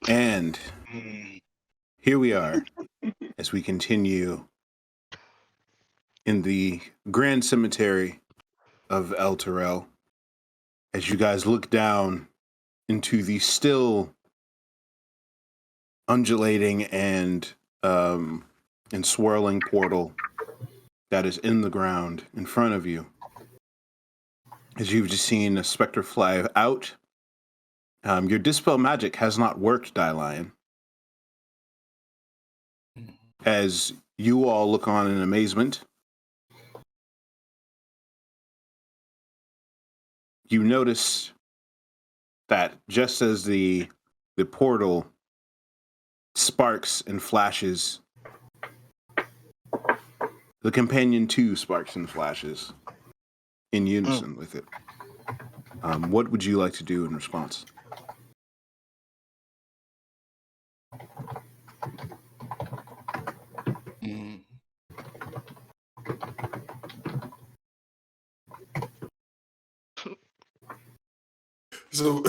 And here we are as we continue in the Grand Cemetery of Elturel. As you guys look down into the still undulating and swirling portal that is in the ground in front of you. As you've just seen a specter fly out. Your dispel magic has not worked, Dylion. As you all look on in amazement, you notice that just as the portal sparks and flashes, the companion too sparks and flashes in unison with it. What would you like to do in response? So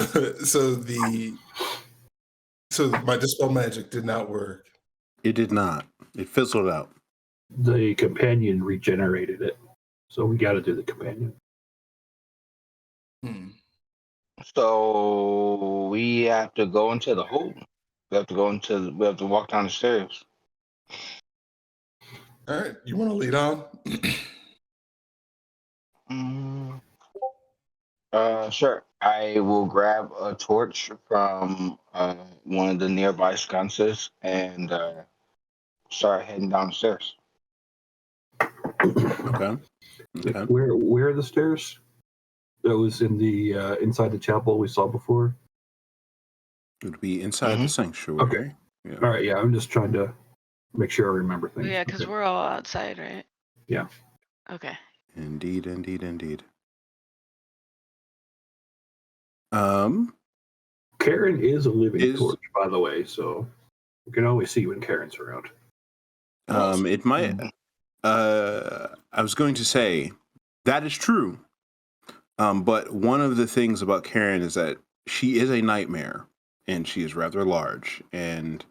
my dispel magic did not work. It did not. It fizzled out. The companion regenerated it, so we got to do the companion. So we have to go into the hole. We have to walk down the stairs. All right, you want to lead on? Sure. I will grab a torch from one of the nearby sconces and start heading down the stairs. Okay. Where are the stairs? That was in the inside the chapel we saw before. It would be inside the sanctuary. Okay. Yeah. All right. Yeah, I'm just trying to make sure I remember things. Yeah, because we're all outside, right? Yeah. Okay. Indeed. Karen is a living torch, by the way, so we can always see when Karen's around. It might. I was going to say that is true. But one of the things about Karen is that she is a nightmare, and she is rather large. And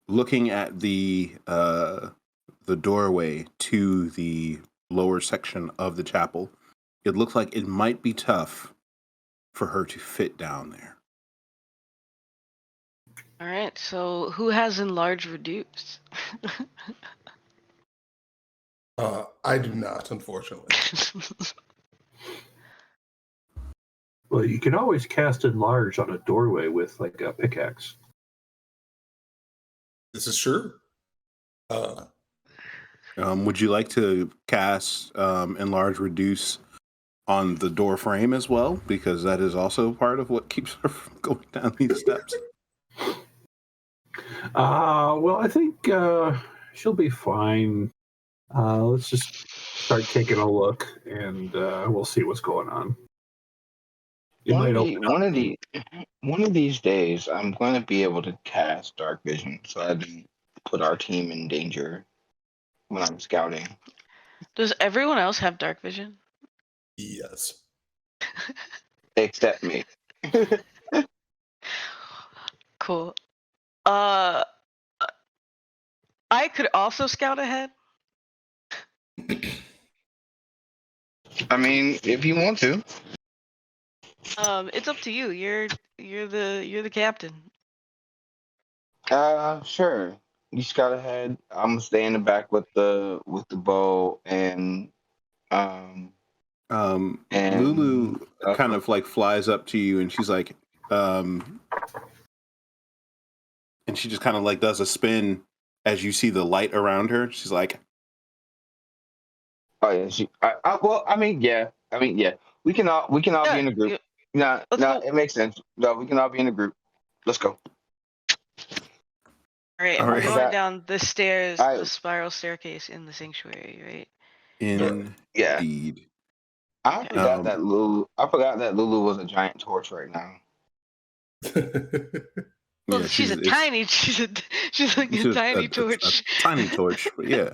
looking at the doorway to the lower section of the chapel, it looks like it might be tough for her to fit down there. All right. So who has enlarge reduce? I do not, unfortunately. Well, you can always cast enlarge on a doorway with like a pickaxe. This is true. Would you like to cast enlarge reduce on the door frame as well? Because that is also part of what keeps her from going down these steps. Well, I think she'll be fine. Let's just start taking a look, and we'll see what's going on. One of these days, I'm going to be able to cast dark vision, so I didn't put our team in danger when I'm scouting. Does everyone else have dark vision? Yes. Except me. Cool. I could also scout ahead. I mean, if you want to. It's up to you. You're the captain. Sure. You scout ahead. I'm gonna stay in the back with the bow and Lulu kind of like flies up to you and she's like and she just kind of like does a spin as you see the light around her. She's like, oh yeah, yeah. We can all be in a group. No, it makes sense. No, we can all be in a group. Let's go. All right, All we're right. going down the stairs, the spiral staircase in the sanctuary, right? indeed. I forgot that Lulu was a giant torch right now. Well, Yeah, she's like a tiny torch. A tiny torch, but yeah.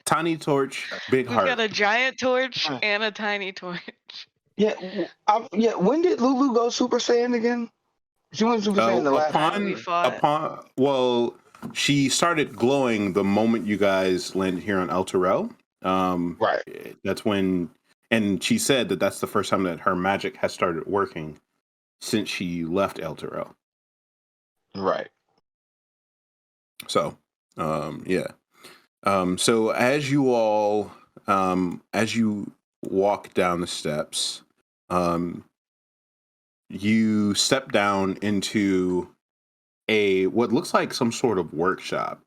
Tiny torch, big heart. We've got a giant torch and a tiny torch. Yeah, When did Lulu go Super Saiyan again? She went Super Saiyan the last time we time. fought. Well, she started glowing the moment you guys landed here on Elturel. Right. That's when, and she said that that's the first time that her magic has started working since she left Elturel. Right. So, yeah. So as you all, as you walk down the steps, you step down into what looks like some sort of workshop.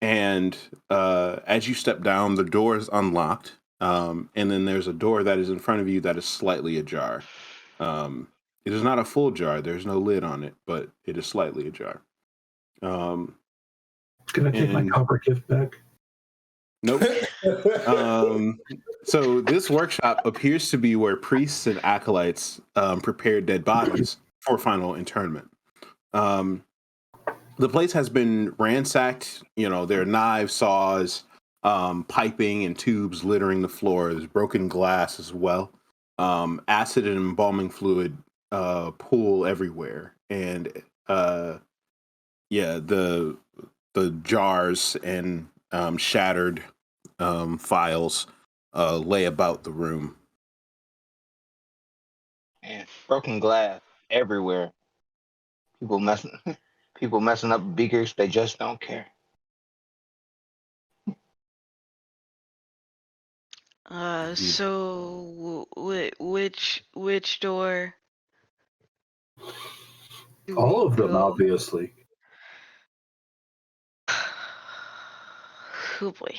And as you step down, the door is unlocked. And then there's a door that is in front of you that is slightly ajar. It is not a full jar. There's no lid on it, but it is slightly ajar. Can I take my copper gift back? Nope. So this workshop appears to be where priests and acolytes prepare dead bodies for final internment. The place has been ransacked. You know, there are knives, saws, piping, and tubes littering the floor. There's broken glass as well. Acid and embalming fluid pool everywhere, and the jars and shattered files lay about the room. And broken glass everywhere. People messing up beakers. They just don't care. So which door? do All we of them, go? obviously. Oh boy.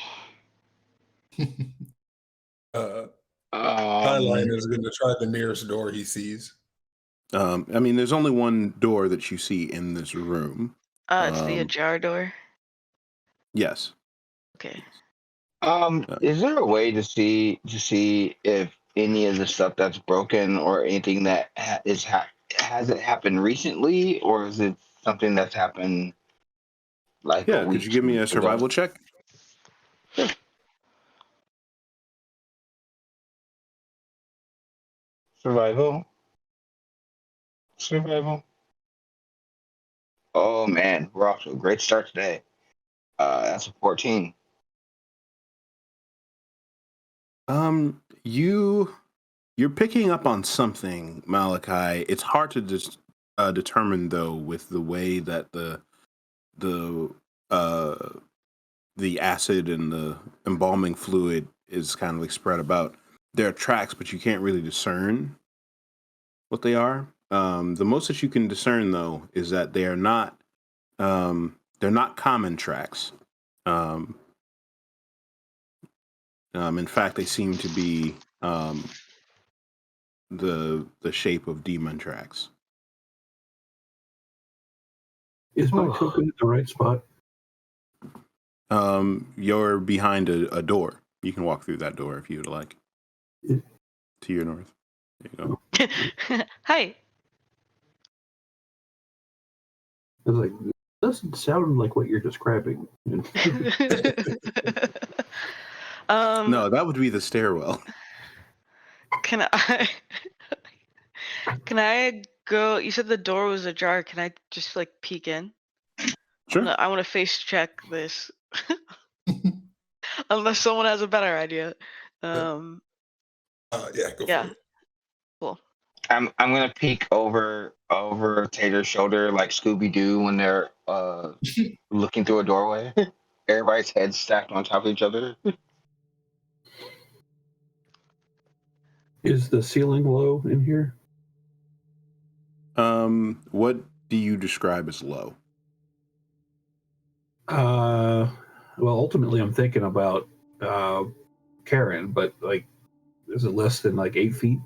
Highline is going to try the nearest door he sees. I mean, there's only one door that you see in this room. It's the ajar door. Yes. Okay. Is there a way to see if any of the stuff that's broken or anything that has it happened recently, or is it something that's happened like a week? Could you give me a survival check? Sure. Survival. Oh man, we're off to a great start today. That's a 14. You're picking up on something, Malachi. It's hard to determine though, with the way that the acid and the embalming fluid is kind of like spread about. There are tracks, but you can't really discern what they are. The most that you can discern though is that they are not they're not common tracks. In fact, they seem to be the shape of demon tracks. Is my token at the right spot? You're behind a door. You can walk through that door if you would like. To your north. There you go. Hi. I was like, it doesn't sound like what you're describing. No, that would be the stairwell. Can I go? You said the door was ajar. Can I just like peek in? Sure. I want to face check this. Unless someone has a better idea. Go for it. Cool. I'm gonna peek over Tater's shoulder like Scooby-Doo when they're looking through a doorway. Everybody's heads stacked on top of each other. Is the ceiling low in here? What do you describe as low? Well, ultimately, I'm thinking about Karen, but like, is it less than like 8 feet?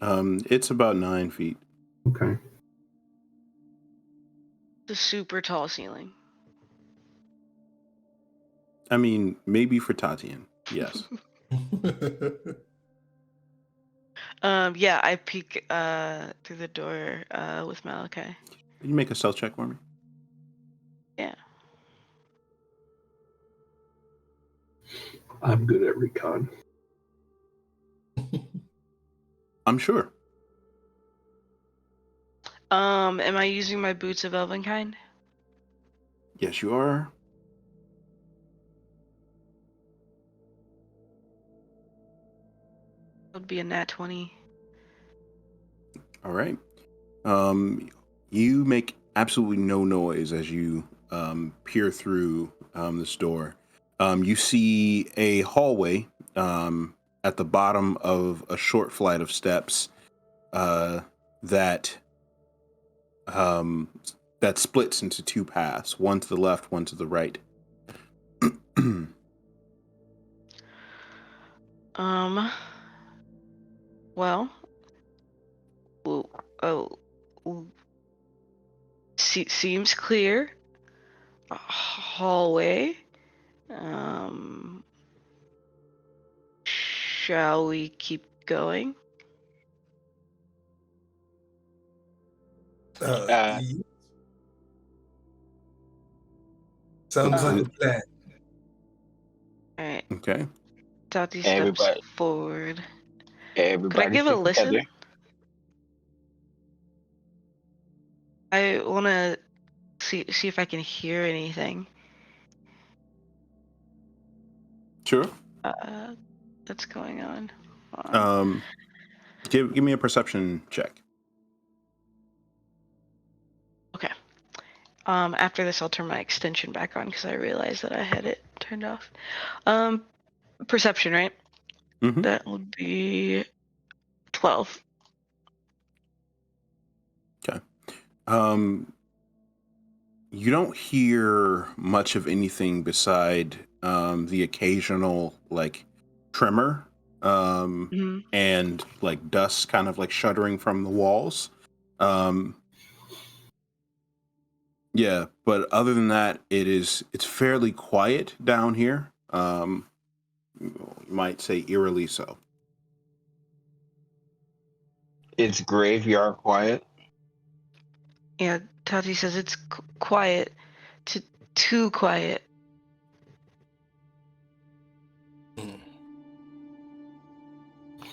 It's about 9 feet. Okay. The super tall ceiling. I mean, maybe for Tatian, yes. I peek through the door with Malachi. Can you make a stealth check for me? Yeah. I'm good at recon. I'm sure. Am I using my boots of Elvenkind? Yes, you are. That would be a nat 20. All right. You make absolutely no noise as you peer through this door. You see a hallway at the bottom of a short flight of steps that splits into two paths, one to the left, one to the right. Well, oh, seems clear. A hallway. Shall we keep going? Sounds like a plan. All right. Okay. Tati steps forward. Everybody Could I give a listen? together. I want to see if I can hear anything. Sure. That's going on. Give me a perception check. Okay. After this, I'll turn my extension back on because I realized that I had it turned off. Perception, right? Mm-hmm. That would be 12. Okay. You don't hear much of anything beside the occasional like tremor and like dust kind of like shuddering from the walls. Yeah, but other than that, it's fairly quiet down here. You might say eerily so. It's graveyard quiet. Yeah, Tati says it's quiet, too quiet.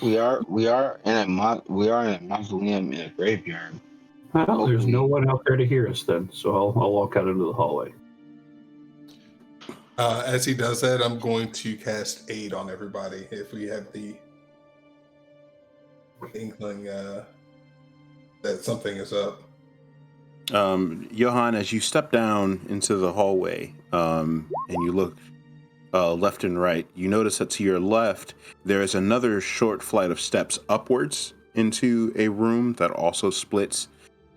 We are in a mausoleum in a graveyard. Well, there's no one out there to hear us then, so I'll walk out into the hallway. As he does that, I'm going to cast Aid on everybody if we have the inkling that something is up. Johan, as you step down into the hallway and you look left and right, you notice that to your left there is another short flight of steps upwards into a room that also splits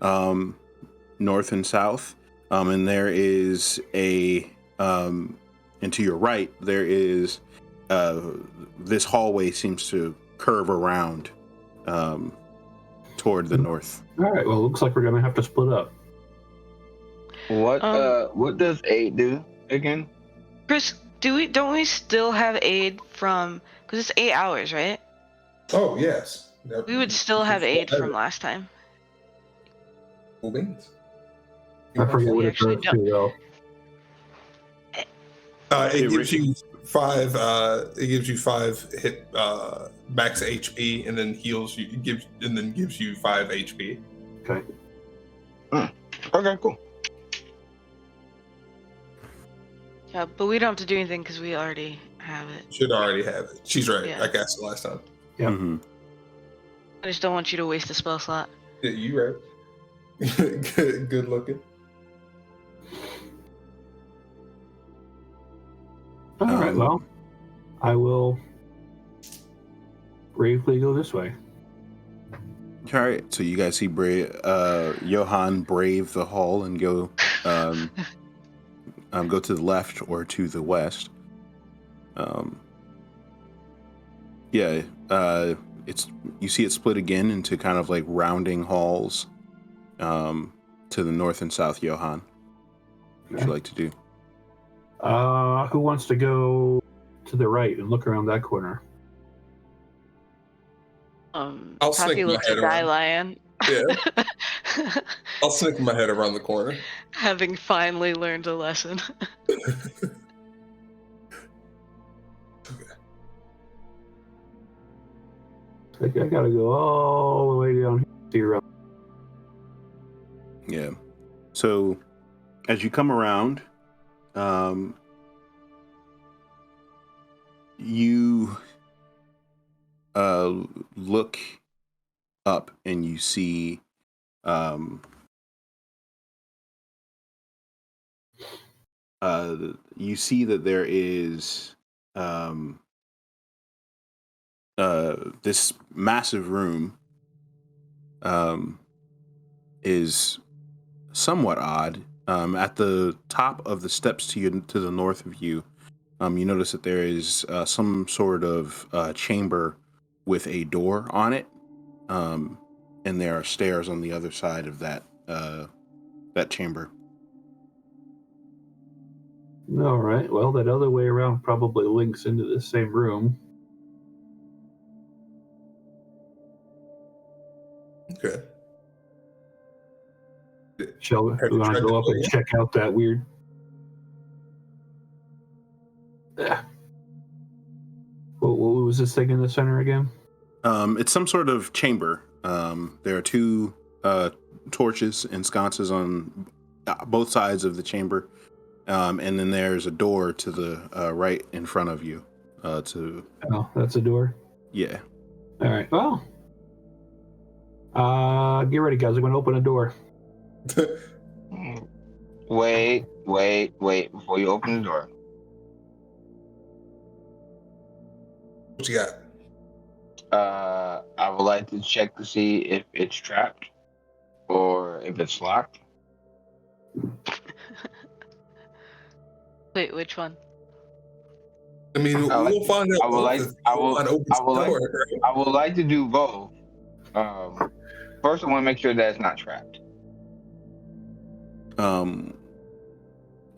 north and south, and there is and to your right there is this hallway seems to curve around toward the north. All right, well, looks like we're gonna have to split up. What does aid do again? Chris, don't we still have aid from, because it's 8 hours, right? Oh yes. Yep. We would still have aid from last time. Cool beans. I forget what it does too, though. It gives you 5. It gives you 5 hit max HP, and then heals you. Gives you 5 HP. Okay. Okay, cool. Yeah, but we don't have to do anything because we already have it. Should already have it. She's right. Yeah. I cast it last time. Yeah. Mm-hmm. I just don't want you to waste a spell slot. Yeah, you right. Good looking. All right, well, I will bravely go this way. All right, so you guys see Johan brave the hall and go go to the left or to the west. You see it split again into kind of like rounding halls to the north and south. Johan, what would you like to do? Who wants to go to the right and look around that corner? I'll Tati sneak my looks head at around. Lion. Yeah. I'll sneak my head around the corner. Having finally learned a lesson. I gotta go all the way down here to see around. Yeah. So as you come around, you look up and you see that there is this massive room is somewhat odd. At the top of the steps to the north of you, you notice that there is some sort of chamber with a door on it, and there are stairs on the other side of that chamber. All right. Well, that other way around probably links into the same room. Okay. Shall we? We want to go up and check out that weird. What was this thing in the center again? It's some sort of chamber. There are two torches and sconces on both sides of the chamber, and then there's a door to the right in front of you. Oh, that's a door? Yeah. All right. Well, get ready, guys. I'm going to open a door. Wait before you open the door. What you got? I would like to check to see if it's trapped or if it's locked. Wait, which one? I mean, we'll find out. I would like to do both. First, I want to make sure that it's not trapped.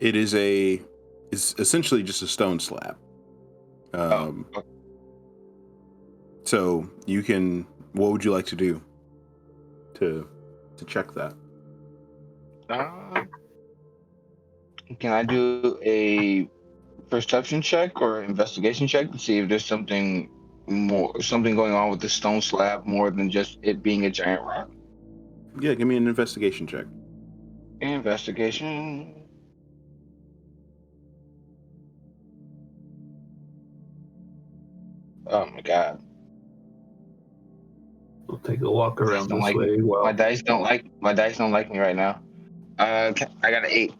It's essentially just a stone slab. Okay. So you can. What would you like to do to check that? Can I do a perception check or investigation check to see if there's something going on with the stone slab more than just it being a giant rock? Yeah, give me an investigation check. Investigation. Oh my god. We'll take a walk around this way. Well, my dice don't like me right now. I got an 8.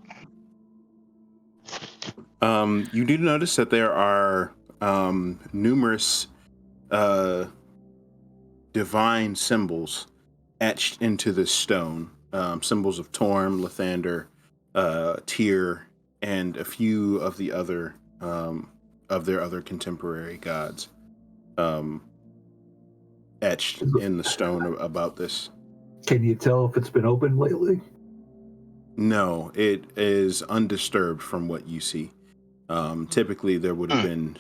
You do notice that there are numerous divine symbols etched into this stone. Symbols of Torm, Lathander, Tyr, and a few of the other of their other contemporary gods. Etched in the stone about this. Can you tell if it's been opened lately? No, it is undisturbed from what you see. Typically, there would have been,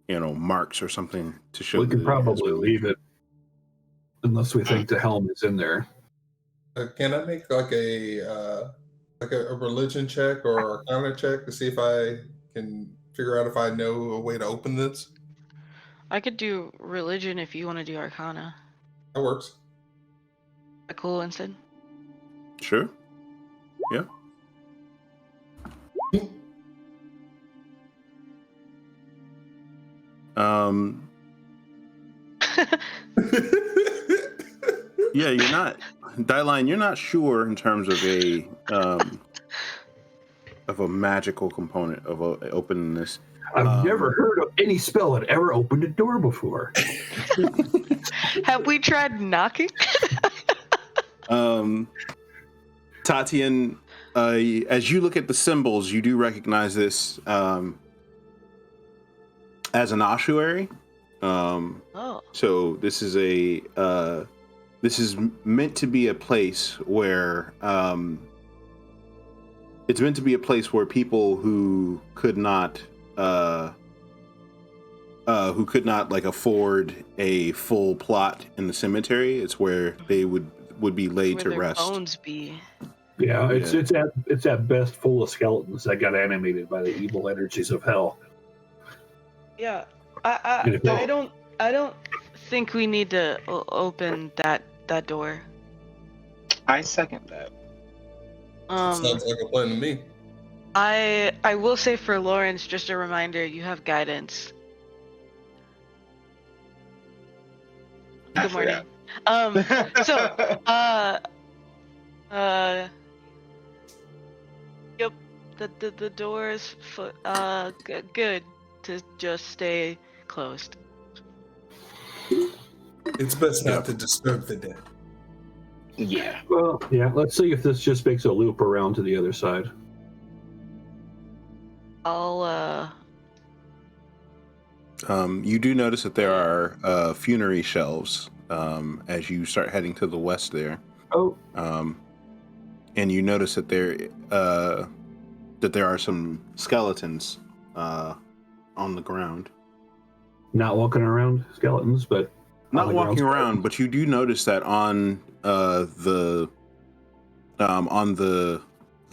marks or something to show. We could probably leave it, unless we think the helm is in there. Can I make like a religion check or arcana check to see if I can figure out if I know a way to open this? I could do religion if you want to do arcana. That works. Cool, Winston? Sure. Yeah. Yeah, you're not, Dieline, you're not sure in terms of a magical component of opening this. I've never heard of any spell that ever opened a door before. Have we tried knocking? Tatian, as you look at the symbols, you do recognize this as an ossuary. So this is meant to be a place where it's meant to be a place where people who could not like afford a full plot in the cemetery, it's where they would be laid to rest. Bones be. Yeah, it's at best full of skeletons that got animated by the evil energies of hell. Yeah, I don't think we need to open that door. I second that. Sounds like a plan to me. I will say for Lawrence, just a reminder, you have guidance. Good morning. Yep, the doors good to just stay closed. It's best not to disturb the dead. Yeah. Well, yeah, let's see if this just makes a loop around to the other side. You do notice that there are funerary shelves as you start heading to the west there. Oh. And you notice that there are some skeletons on the ground. Not walking around skeletons, but not walking around. But you do notice that on the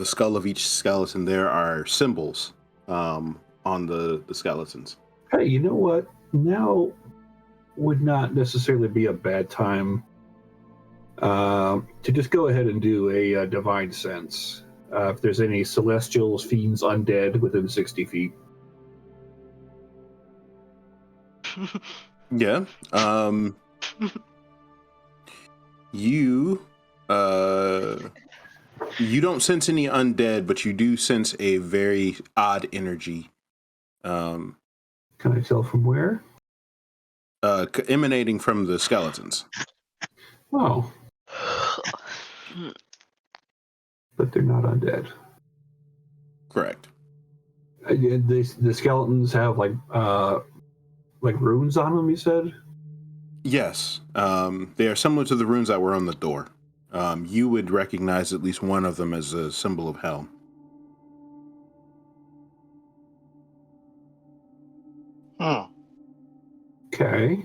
skull of each skeleton there are symbols on the skeletons. Hey, you know what? Now would not necessarily be a bad time to just go ahead and do a divine sense. If there's any celestials, fiends, undead within 60 feet. Yeah. You don't sense any undead, but you do sense a very odd energy. Can I tell from where? Emanating from the skeletons. Oh. But they're not undead. Correct. The skeletons have like runes on them, you said? Yes. They are similar to the runes that were on the door. You would recognize at least one of them as a symbol of hell. Okay.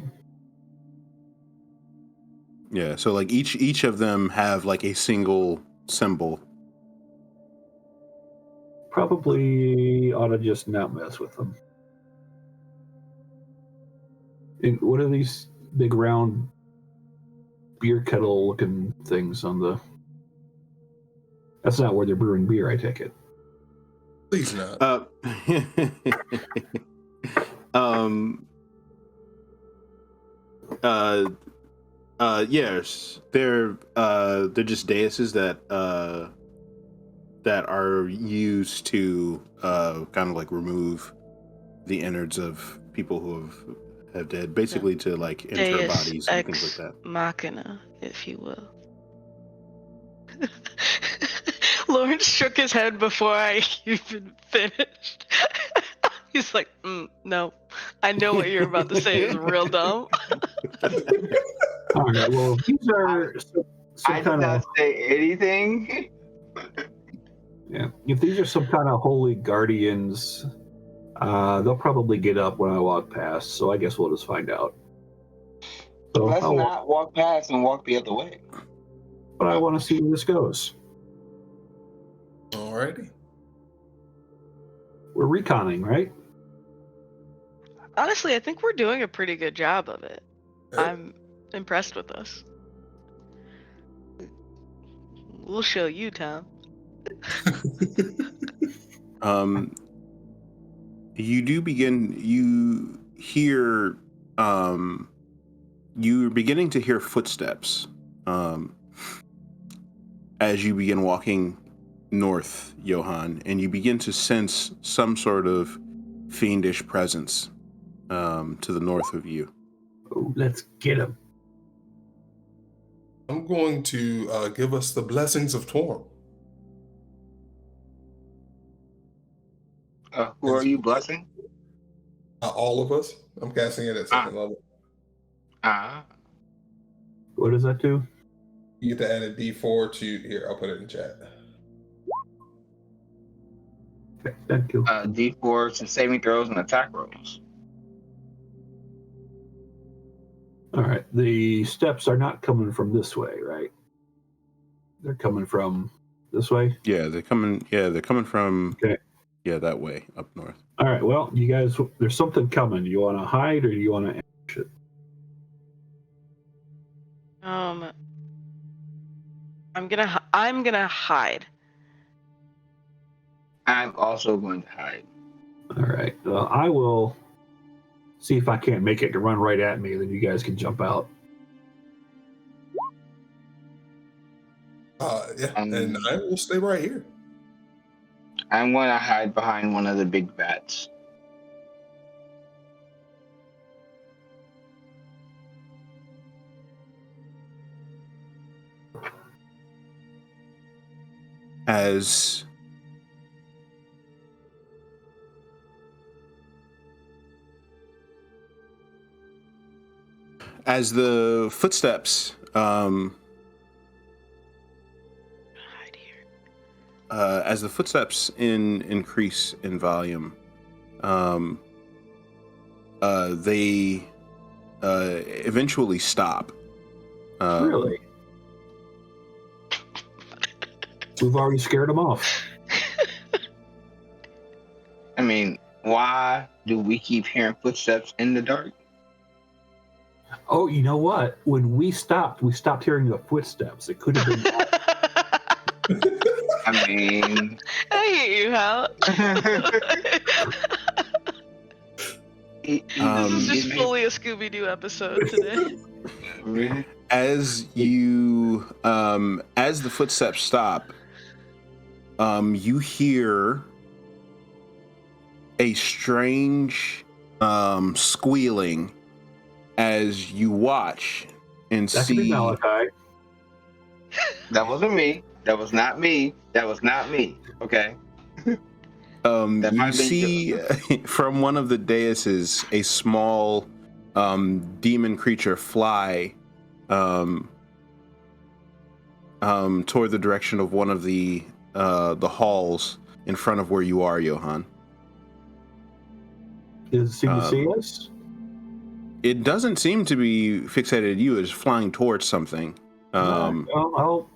Yeah, so like each of them have like a single symbol. Probably ought to just not mess with them. And what are these big round beer kettle looking things on the... That's not where they're brewing beer, I take it. Please not. Yes, they're just daises that are used to kind of like remove the innards of people who have dead, basically to like enter Deus bodies and things ex like that. machina, if you will. Lawrence shook his head before I even finished. He's like, no, I know what you're about to say is real dumb. All right, well, these are I did not say anything. Yeah, if these are some kind of holy guardians, they'll probably get up when I walk past, so I guess we'll just find out. So Let's not walk past and walk the other way. But I want to see where this goes. Alrighty. We're reconning, right? Honestly, I think we're doing a pretty good job of it. Okay. I'm impressed with us. We'll show you, Tom. You're beginning to hear footsteps as you begin walking north, Johann, and you begin to sense some sort of fiendish presence to the north of you. Oh, let's get him. I'm going to give us the blessings of Torm. Who are you blessing? All of us. I'm casting it at second level. What does that do? You get to add a D4 to here. I'll put it in chat. Okay, thank you. D4 to saving throws and attack rolls. All right, the steps are not coming from this way, right? They're coming from this way? Yeah, they're coming from that way up north. All right, well, you guys, there's something coming. Do you want to hide or do you want to ambush it? I'm gonna hide. I'm also going to hide. All right. Well, I will see if I can't make it to run right at me. Then you guys can jump out. Yeah, and I will stay right here. I'm going to hide behind one of the big bats. As the footsteps Hide here. as the footsteps increase in volume, they eventually stop. Really? We've already scared them off. I mean, why do we keep hearing footsteps in the dark? Oh, you know what? When we stopped hearing the footsteps. It could have been. I mean, I hear you, Hal. This is just fully a Scooby-Doo episode today. Really? As you as the footsteps stop, you hear a strange squealing as you watch and That could be see Malachi. That wasn't me. That was not me. That was not me. Okay. That you might have been see from one of the daises a small demon creature fly toward the direction of one of the halls in front of where you are, Johan. Does it seem to see us? It doesn't seem to be fixated at you. It's flying towards something. Well, I'll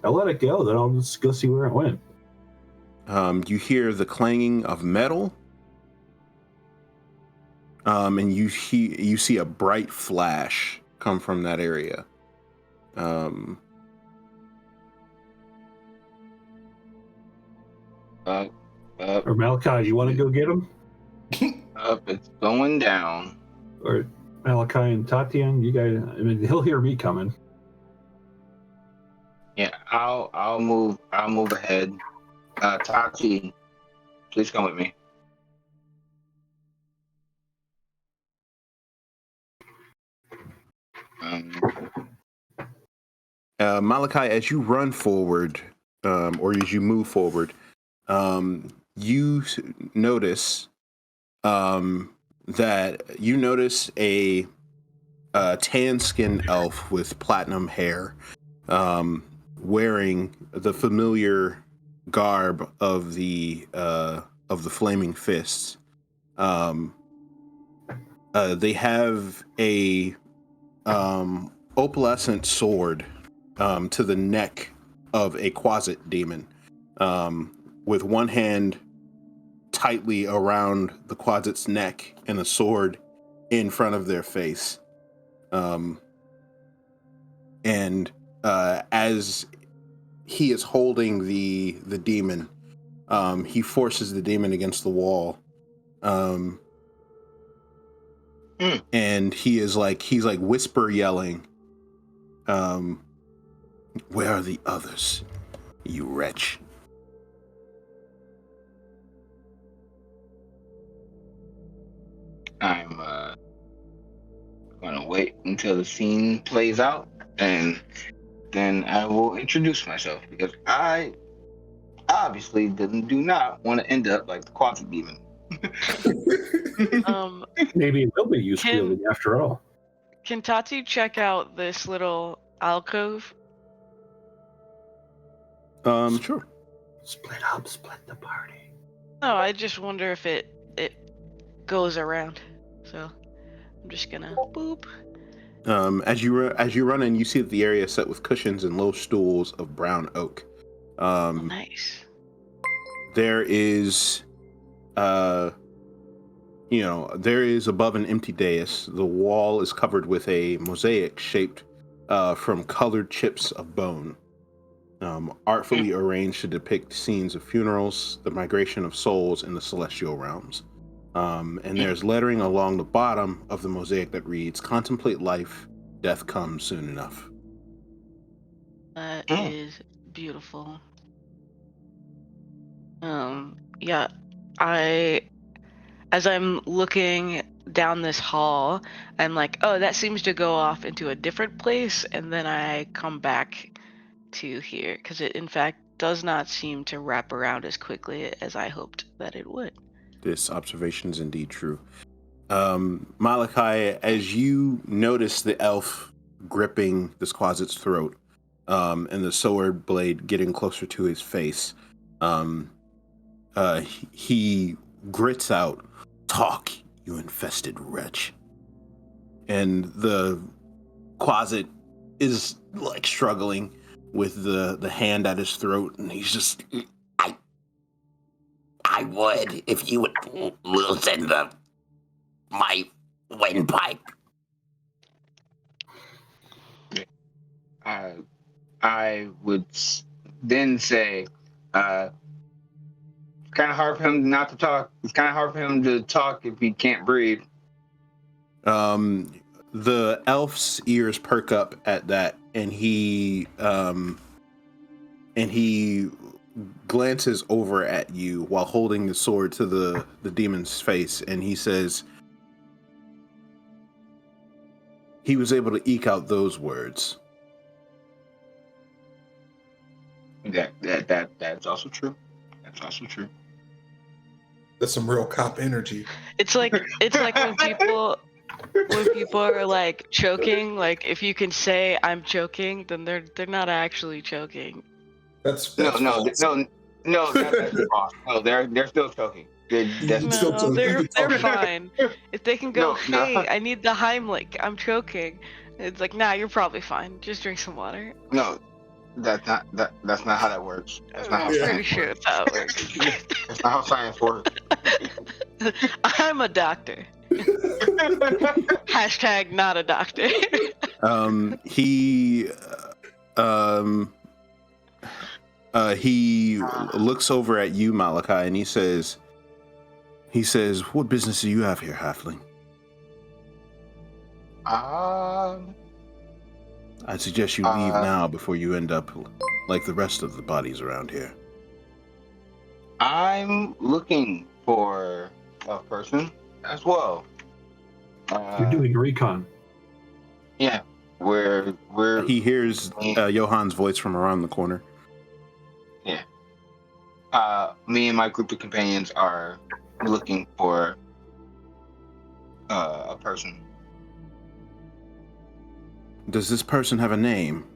let it go. Then I'll just go see where it went. You hear the clanging of metal, and you see a bright flash come from that area. Or Malachi, you want to go get him? Up, it's going down. Or Malachi and Tatian, you guys. I mean, he'll hear me coming. Yeah, I'll move ahead. Tati, please come with me. Malachi, as you run forward, or as you move forward, you notice a tan-skinned elf with platinum hair, wearing the familiar garb of the Flaming Fists. They have a opalescent sword to the neck of a Quasit demon, with one hand tightly around the Quasit's neck and a sword in front of their face. And as he is holding the demon, he forces the demon against the wall. And he's like whisper yelling, "Where are the others, you wretch?" I'm gonna wait until the scene plays out, and then I will introduce myself, because I obviously do not want to end up like the Quasit demon. Maybe it will be useful after all. Can Tati check out this little alcove? Sure. Split the party. No, I just wonder if it goes around. So I'm just gonna boop. As you run in, you see that the area is set with cushions and low stools of brown oak. Nice. There is, there is above an empty dais. The wall is covered with a mosaic shaped from colored chips of bone. artfully arranged to depict scenes of funerals, the migration of souls in the celestial realms. And there's lettering along the bottom of the mosaic that reads, "Contemplate life, death comes soon enough." That is beautiful. Yeah, as I'm looking down this hall, I'm like, oh, that seems to go off into a different place, and then I come back to here, because it, in fact, does not seem to wrap around as quickly as I hoped that it would. This observation is indeed true. Malachi, as you notice the elf gripping this closet's throat, and the sword blade getting closer to his face, he grits out, "Talk, you infested wretch." And the closet is like struggling with the hand at his throat, and he's just, I would if you would loosen my windpipe. I would then say, it's kind of hard for him not to talk. It's kind of hard for him to talk if he can't breathe. The elf's ears perk up at that, and he glances over at you while holding the sword to the demon's face, and he says, "He was able to eke out those words." That's also true. That's also true. That's some real cop energy. It's like when people are like choking, like if you can say I'm choking, then they're not actually choking. That's That's wrong. No, they're still choking. They're fine. If they can go, hey, I need the Heimlich, I'm choking. It's like, nah, you're probably fine. Just drink some water. No, that's not how that works. That's not how I'm pretty science sure works. that's how it works. That's not how science works. I'm a doctor. Hashtag not a doctor. He looks over at you, Malachi, and he says, "What business do you have here, halfling?" I'd suggest you leave now before you end up like the rest of the bodies around here. I'm looking for a person as well. You're doing recon. Yeah, we're. He hears Johan's voice from around the corner. Yeah. Me and my group of companions are looking for a person. Does this person have a name,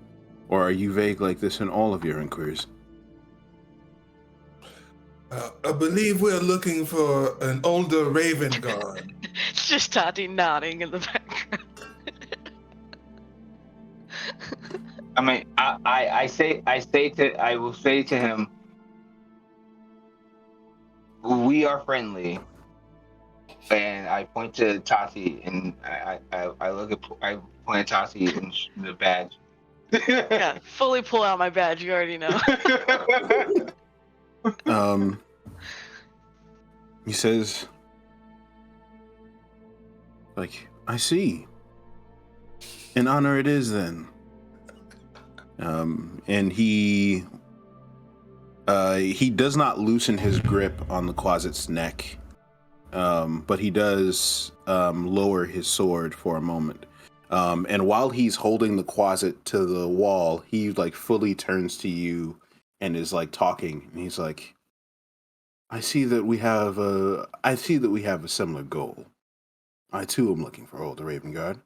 or are you vague like this in all of your inquiries? I believe we're looking for an older Raven Guard. It's just Tati nodding in the background. I mean, I will say to him, we are friendly, and I point to Tati, and I point at Tati and the badge. Yeah, fully pull out my badge. You already know. He says, like, "I see. An honor it is then." And he does not loosen his grip on the closet's neck, but he does lower his sword for a moment. And while he's holding the closet to the wall, he like fully turns to you and is like talking, and he's like, I see that we have a similar goal. I too am looking for older Raven Guard.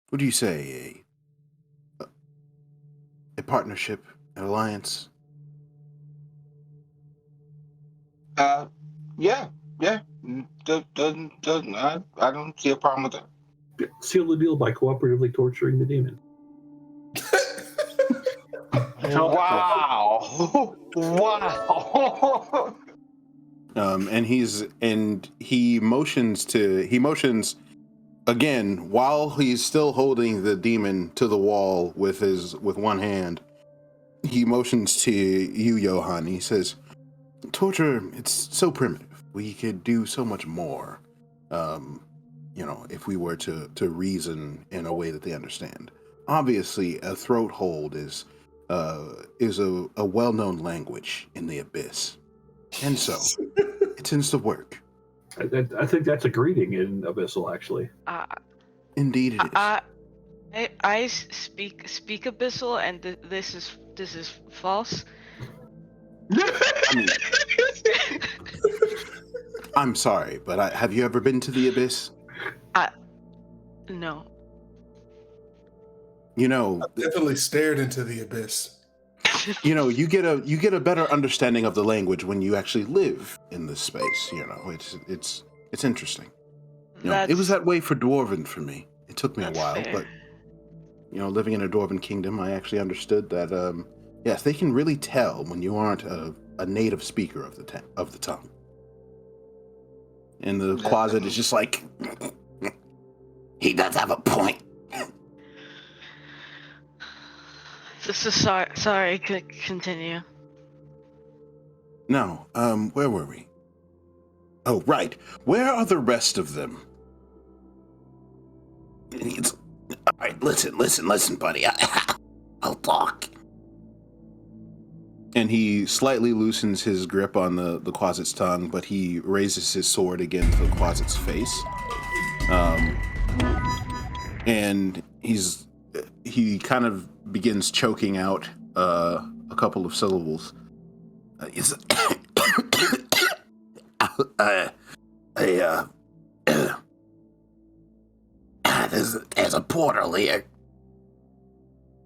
What do you say, a partnership, an alliance? Yeah. Doesn't I don't see a problem with that. Seal the deal by cooperatively torturing the demon. Wow. Wow. And he motions again, while he's still holding the demon to the wall with one hand, he motions to you, Johann. He says, "Torture, it's so primitive. We could do so much more, if we were to reason in a way that they understand. Obviously, a throat hold is a well-known language in the Abyss, and so it tends to work." I think that's a greeting in Abyssal, actually. Indeed, it is. I speak Abyssal, and this is false. I mean, I'm sorry, but have you ever been to the Abyss? No. Definitely stared into the abyss. You get a better understanding of the language when you actually live in this space. It's interesting. It was that way for Dwarven for me. It took me a while, fair. but living in a Dwarven kingdom, I actually understood that yes, they can really tell when you aren't a native speaker of the tongue. And the closet is just like, He does have a point. This is sorry. Continue. no. Where were we? Oh, right. Where are the rest of them? All right, listen, buddy. I'll talk. And he slightly loosens his grip on the closet's tongue, but he raises his sword again to the closet's face. And he kind of begins choking out a couple of syllables. There's a portal here.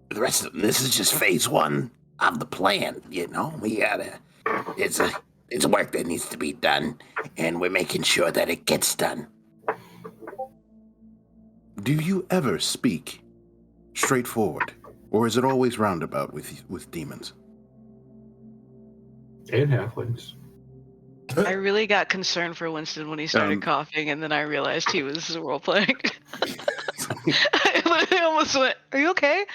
The rest of them, this is just phase one of the plan. We gotta. It's work that needs to be done, and we're making sure that it gets done. Do you ever speak straightforward, or is it always roundabout with demons? And halflings. I really got concerned for Winston when he started coughing, and then I realized he was role playing. I literally almost went, "Are you okay?"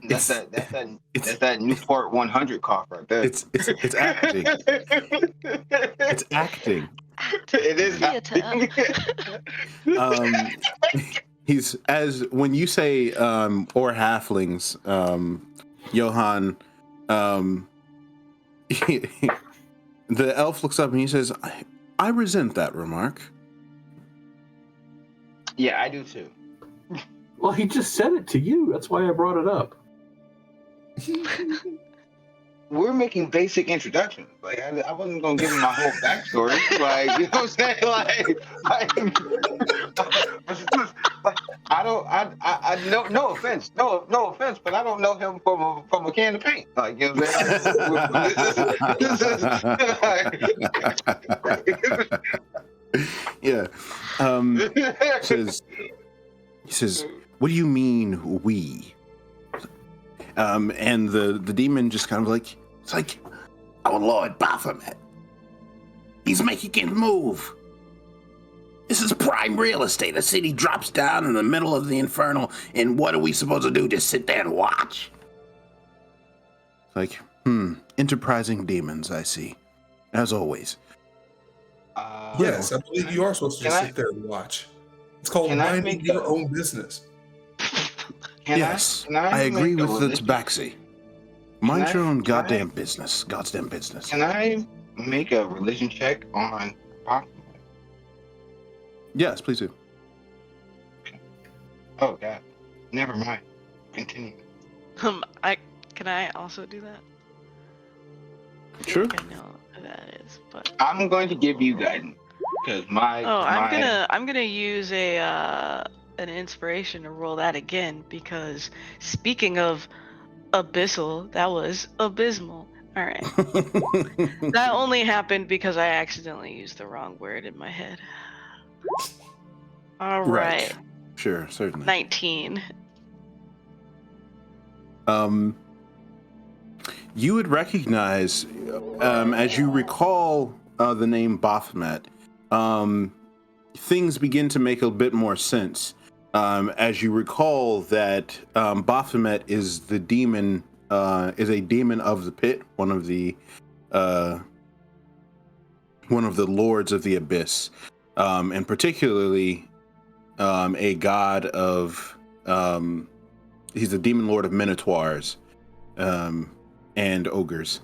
That's that Newport 100 cough right there. It's acting. It's acting. It is acting. He's when you say or halflings, Johann, the elf looks up and he says, I resent that remark. Yeah, I do too. Well, he just said it to you. That's why I brought it up. We're making basic introductions. Like, I wasn't gonna give him my whole backstory. Like, you know what I'm saying? No offense, no offense, but I don't know him from a can of paint. Like, you know what I'm saying? Yeah. He says, what do you mean we? And the demon just kind of it's like, Our Lord Baphomet. He's making a move. This is prime real estate. A city drops down in the middle of the infernal, and what are we supposed to do? Just sit there and watch? Enterprising demons, I see. As always. Yes, I believe you are supposed to just sit there and watch. It's called minding your own business. Yes, I agree with the tabaxi. Mind your own goddamn business. Goddamn business. Can I make a religion check on Baphomet? Yes, please do. Okay. Oh, God. Never mind. Continue. Can I also do that? Sure. I know who that is, but I'm going to give you guidance because I'm gonna use an inspiration to roll that again, because speaking of abyssal, that was abysmal. All right. That only happened because I accidentally used the wrong word in my head. All right. Sure, certainly. 19. You would recognize, as you recall the name Baphomet, things begin to make a bit more sense. As you recall that Baphomet is the demon, is a demon of the pit, one of the lords of the abyss, and particularly a god of. He's the demon lord of minotaurs and ogres.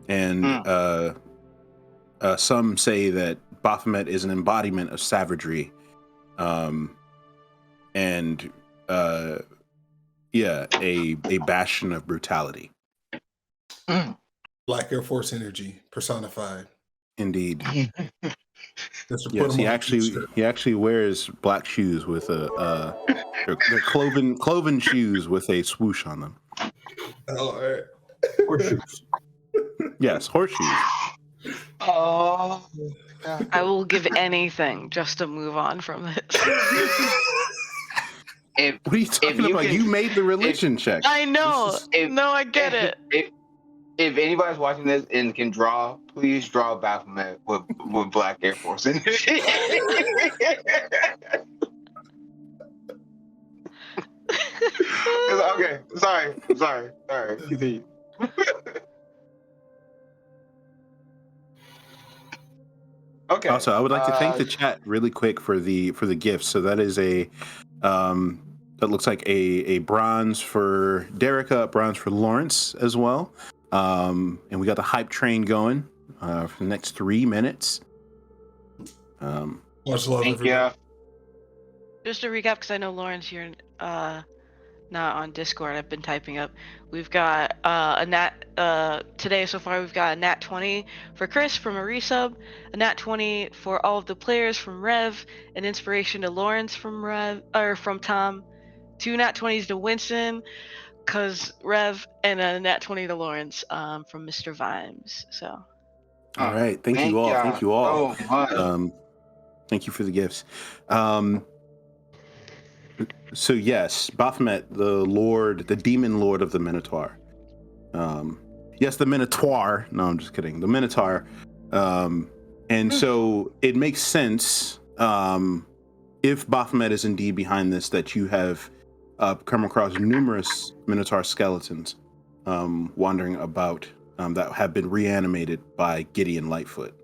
And some say that Baphomet is an embodiment of savagery, and a bastion of brutality. Black Air Force energy personified. Indeed. Yes, he actually wears black shoes with they're cloven shoes with a swoosh on them. Oh, all right. Horseshoes. Yes, horseshoes. Oh, I will give anything just to move on from this. What are you talking about? You made the religion check. I know. I get it. If anybody's watching this and can draw, please draw Baphomet with Black Air Force in it. Okay, sorry. Continue. Okay. Also, I would like to thank the chat really quick for the gifts. So that is a that looks like a bronze for Derica, bronze for Lawrence as well. And we got the hype train going for the next 3 minutes. Much love, Thank everybody. you. Just to recap, because I know Lauren's here, not on Discord. I've been typing up. We've got a nat today so far. We've got a nat 20 for Chris from a resub, a nat 20 for all of the players from Rev, an inspiration to Lawrence from from Tom, 2 nat 20s to Winston, cause Rev, and a nat 20 to Lawrence from Mr. Vimes. So. All right, thank you all. Thank you all. So much. Thank you for the gifts. So yes, Baphomet, the demon lord of the Minotaur. Yes, the Minotaur. No, I'm just kidding. The Minotaur. And so it makes sense, if Baphomet is indeed behind this, that you have come across numerous Minotaur skeletons wandering about that have been reanimated by Gideon Lightfoot.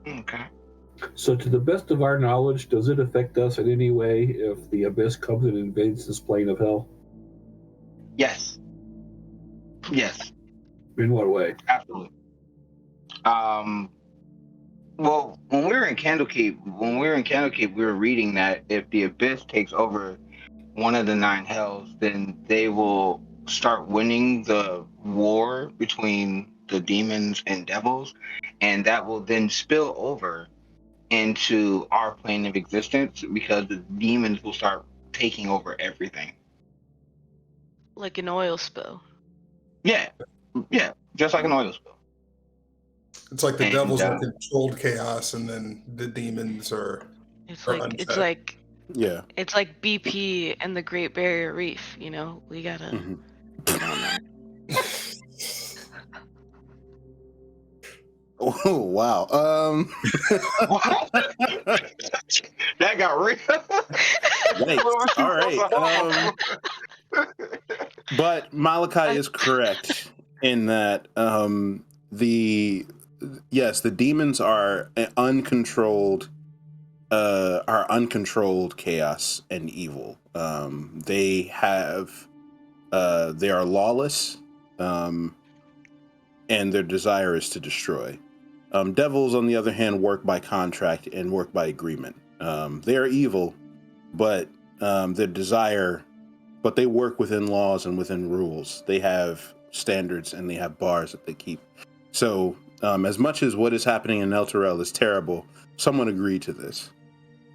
Okay. So, to the best of our knowledge, does it affect us in any way if the abyss comes and invades this plane of hell? Yes. In what way? Absolutely. Well, when we were in Candlekeep, we were reading that if the abyss takes over one of the 9 hells, then they will start winning the war between the demons and devils, and that will then spill over into our plane of existence because the demons will start taking over everything. Like an oil spill. Yeah, just like an oil spill. It's like the And, devils are controlled chaos, and then the demons are. It's Or like unchecked. Yeah. it's like BP and the Great Barrier Reef. You know, we gotta get on that. Oh wow. That got real. Yikes. All right. But Malachi is correct in that the demons are uncontrolled chaos and evil. They are lawless, and their desire is to destroy. Devils, on the other hand, work by contract and work by agreement. They are evil, but their desire, but they work within laws and within rules. They have standards and they have bars that they keep. So, as much as what is happening in Elturel is terrible, someone agreed to this,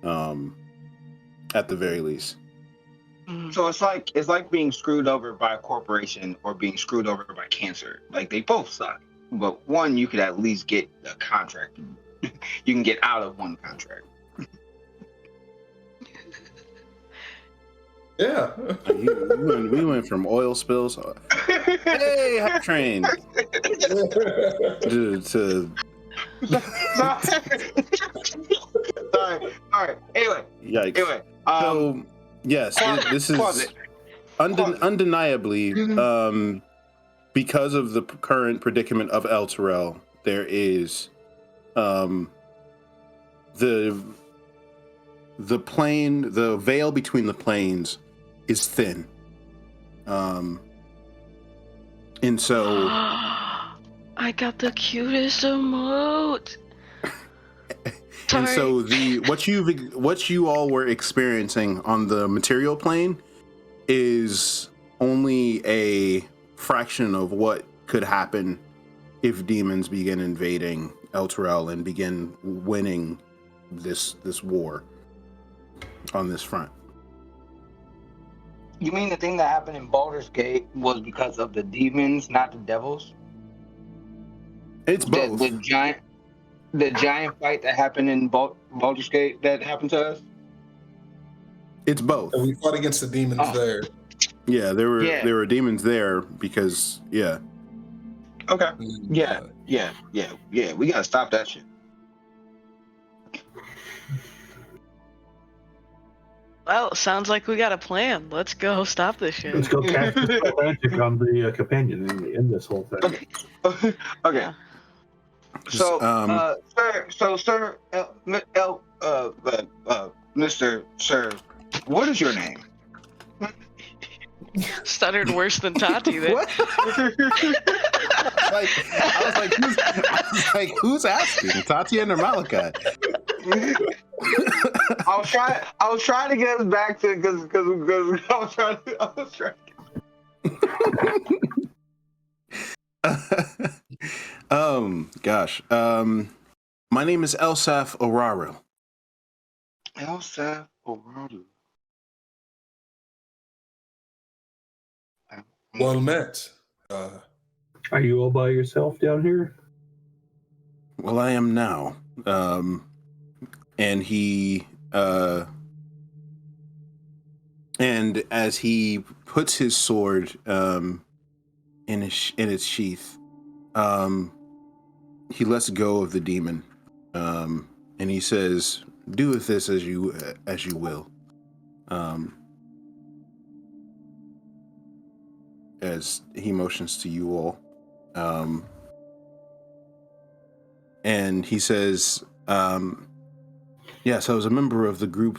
at the very least. So it's like being screwed over by a corporation or being screwed over by cancer. Like, they both suck, but one you could at least get a contract. You can get out of one contract. Yeah. We went from oil spills. Hey, hype train. to Sorry. All right. Anyway. Yikes. So yes, this is undeniably because of the current predicament of Elturel. There is the plane, the veil between the planes is thin. And so I got the cutest emote. and so what you all were experiencing on the material plane is only a fraction of what could happen if demons begin invading Elturel and begin winning this war on this front. You mean the thing that happened in Baldur's Gate was because of the demons, not the devils? It's both. The giant fight that happened in Baldur's Gate that happened to us? It's both. And we fought against the demons there. Yeah, there were demons there because Okay. Yeah. We gotta stop that shit. Well, sounds like we got a plan. Let's go stop this shit. Let's go cast magic on the companion in this whole thing. Okay. So, sir, Mr. Sir, what is your name? Stuttered worse than Tati there. What? I was like, who's asking? Tatiana or Malachi? I was trying to get us back to because I was trying. Gosh. My name is Elsaf Oraru. Elsaf Oraru. Well met. Are you all by yourself down here? Well, I am now. And he and as he puts his sword in its sheath, he lets go of the demon, and he says, "Do with this as you will." As he motions to you all, and he says, "Yes, I was a member of the group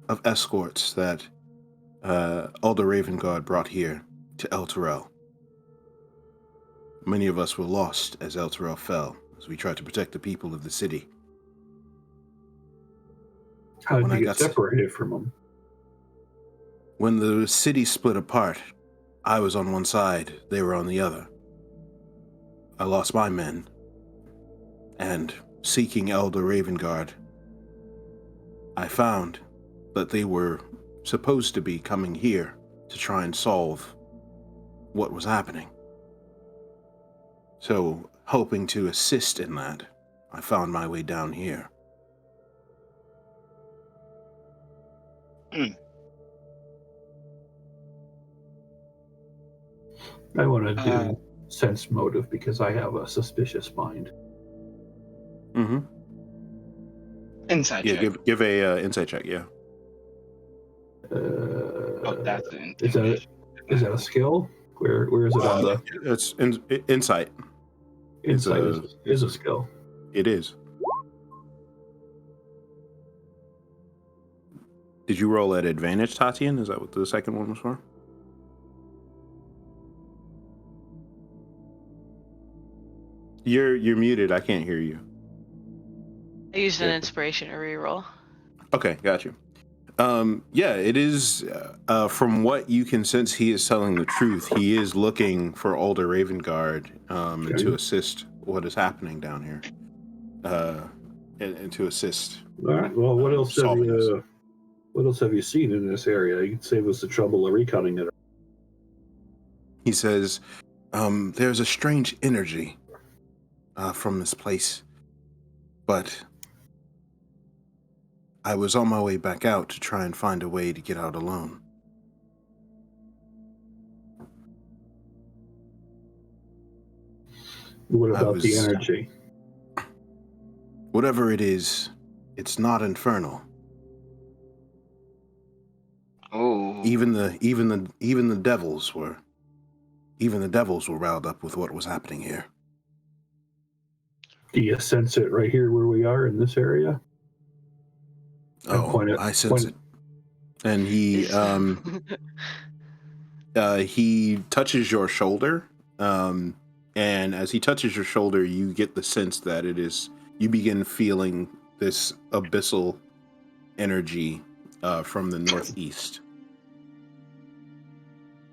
of escorts that Alder Ravengard brought here to Elturel. Many of us were lost as Elturel fell, as we tried to protect the people of the city." How did you get separated from them? When the city split apart, I was on one side, they were on the other. I lost my men, and seeking Elder Ravengard, I found that they were supposed to be coming here to try and solve what was happening. So, hoping to assist in that, I found my way down here. I want to do sense motive because I have a suspicious mind. Mm-hmm. Insight check. Yeah, give a insight check. Yeah. That's an Is that a skill? Where is it on the? It's insight. Insight is a skill. It is. Did you roll at advantage, Tatian? Is that what the second one was for? You're muted. I can't hear you. I used an inspiration to reroll. Okay, got you. Yeah, it is. From what you can sense, he is telling the truth. He is looking for Alder Ravengard to assist what is happening down here, and to assist. All right. Well, what else have you seen in this area? You can save us the trouble of recutting it. He says, "There's a strange energy from this place, but I was on my way back out to try and find a way to get out alone." What I about the was- energy? Whatever it is, it's not infernal. Oh, Even the devils were riled up with what was happening here. Do you sense it right here where we are in this area? Oh, point it- I sense point- it. And he touches your shoulder, and as he touches your shoulder, you get the sense that you begin feeling this abyssal energy from the northeast.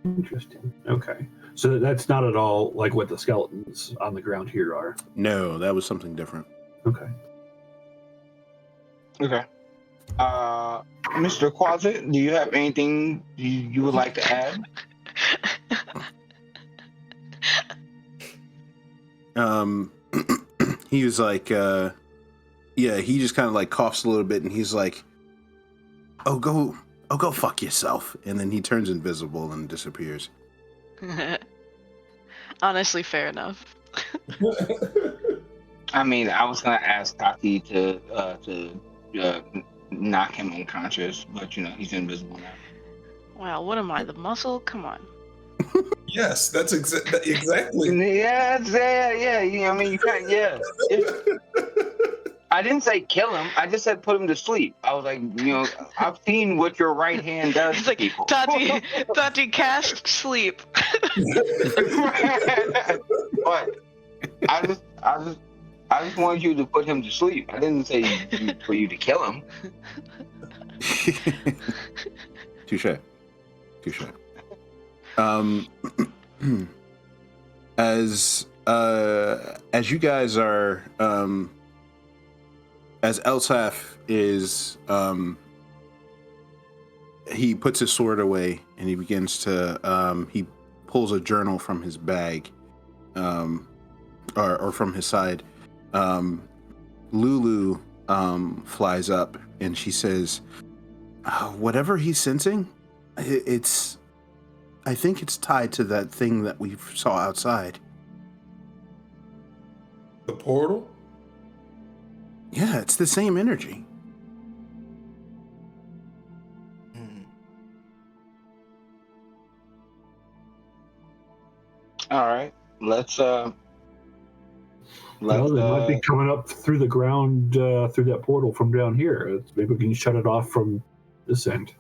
Interesting. Okay. So that's not at all like what the skeletons on the ground here are. No, that was something different. Okay. okay. Mr. Quasit, do you have anything you would like to add? He was like, he just kind of like coughs a little bit, and he's like, "Oh, go fuck yourself," and then he turns invisible and disappears. Honestly, fair enough. I mean, I was gonna ask Taki to knock him unconscious, but he's invisible now. Wow, what am I, the muscle? Come on. Yes, that's exactly. Yeah. I mean, you can't. Yeah. I didn't say kill him. I just said put him to sleep. I was like, I've seen what your right hand does It's to like, people. Tati, cast sleep. But I just wanted you to put him to sleep. I didn't say for you to kill him. Touche. As you guys are, as Elsaf is, he puts his sword away and he begins to, he pulls a journal from his bag, or from his side. Lulu flies up and she says, "Whatever he's sensing, I think it's tied to that thing that we saw outside." The portal? Yeah, it's the same energy. All right, let's. Well, they might be coming up through the ground through that portal from down here. Maybe we can shut it off from this end.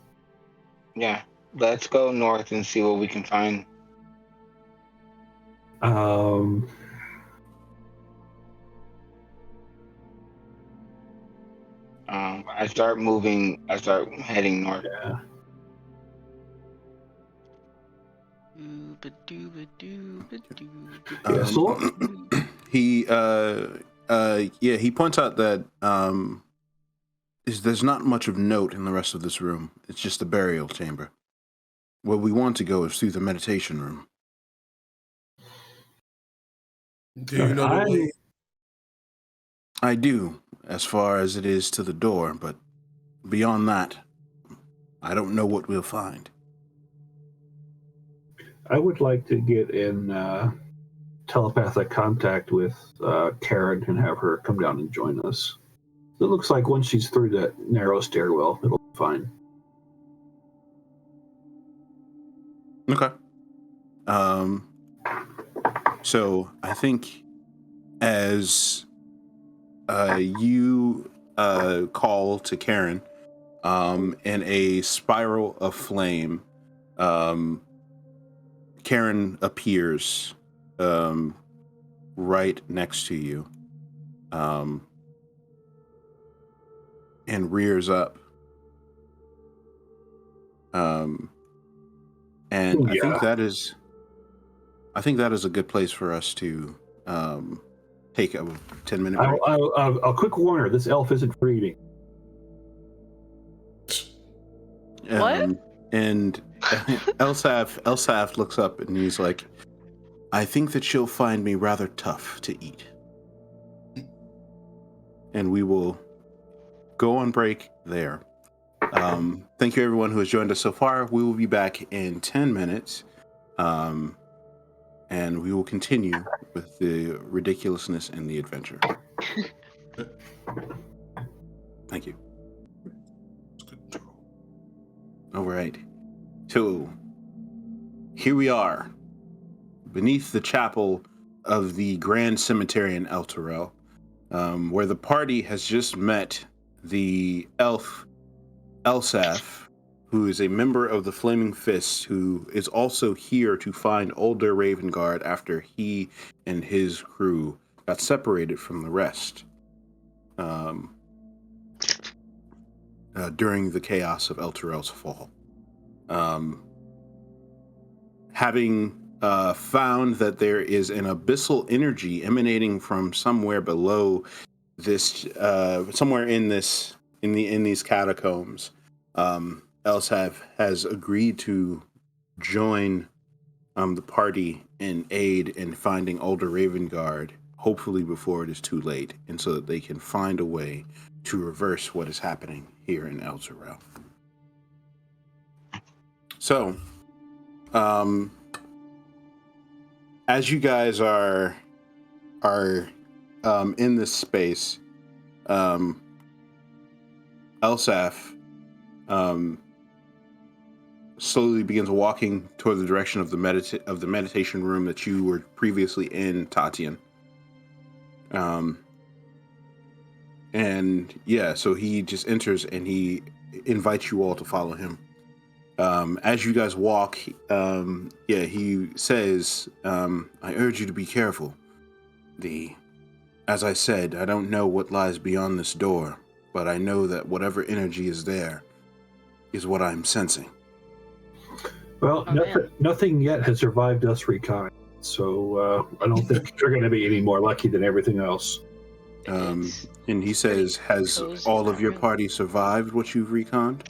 Yeah, let's go north and see what we can find. I start heading north. Yeah. He points out that there's not much of note in the rest of this room. It's just a burial chamber. Where we want to go is through the meditation room. Do you know the way? I do, as far as it is to the door, but beyond that, I don't know what we'll find. I would like to get in telepathic contact with Karen and have her come down and join us. It looks like once she's through that narrow stairwell, it'll be fine. Okay. So I think as you call to Karen, in a spiral of flame, Karen appears right next to you, and rears up. And Ooh, I yeah. think that is a good place for us to take a 10-minute break. A quick warner: this elf isn't for eating. What? And Elsaf looks up and he's like, "I think that she'll find me rather tough to eat." And we will go on break there. Thank you everyone who has joined us so far. We will be back in 10 minutes. and we will continue with the ridiculousness and the adventure. Thank you. All right. So here we are, beneath the chapel of the Grand Cemetery in Elturel, where the party has just met the elf Elsaf, who is a member of the Flaming Fists, who is also here to find older Ravengard after he and his crew got separated from the rest during the chaos of Elturel's fall. Having found that there is an abyssal energy emanating from somewhere below this, somewhere in these catacombs, Elsaf has agreed to join the party in aid in finding older Ravengard, hopefully before it is too late, and so that they can find a way to reverse what is happening here in Elturel. So, as you guys are in this space, Elsaf slowly begins walking toward the direction of the meditation room that you were previously in, Tatian. And yeah, so he just enters and he invites you all to follow him. As you guys walk, he says, I urge you to be careful. As I said, I don't know what lies beyond this door, but I know that whatever energy is there is what I'm sensing. Well, nothing yet has survived us recon, so I don't think you're going to be any more lucky than everything else. And he says, has all of your party survived what you've reconned?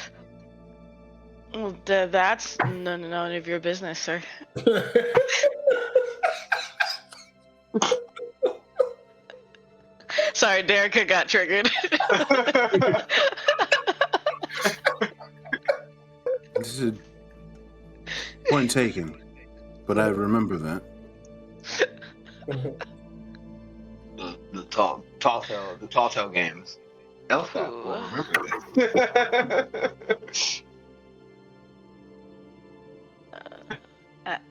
Well, that's none of your business, sir. Sorry, Derica got triggered. This is a point taken, but I remember that. The tall tale games. Elsa will remember this.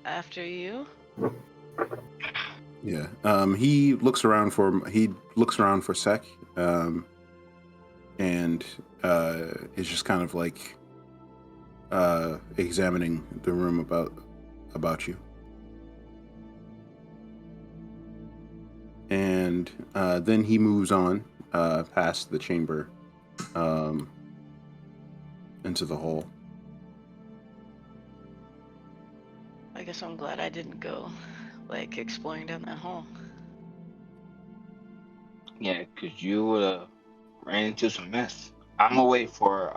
After you. Yeah. He looks around for Sek, and is just kind of like examining the room about you. And then he moves on past the chamber into the hall. I guess I'm glad I didn't go, exploring down that hall. Yeah, because you would have ran into some mess. I'm gonna wait for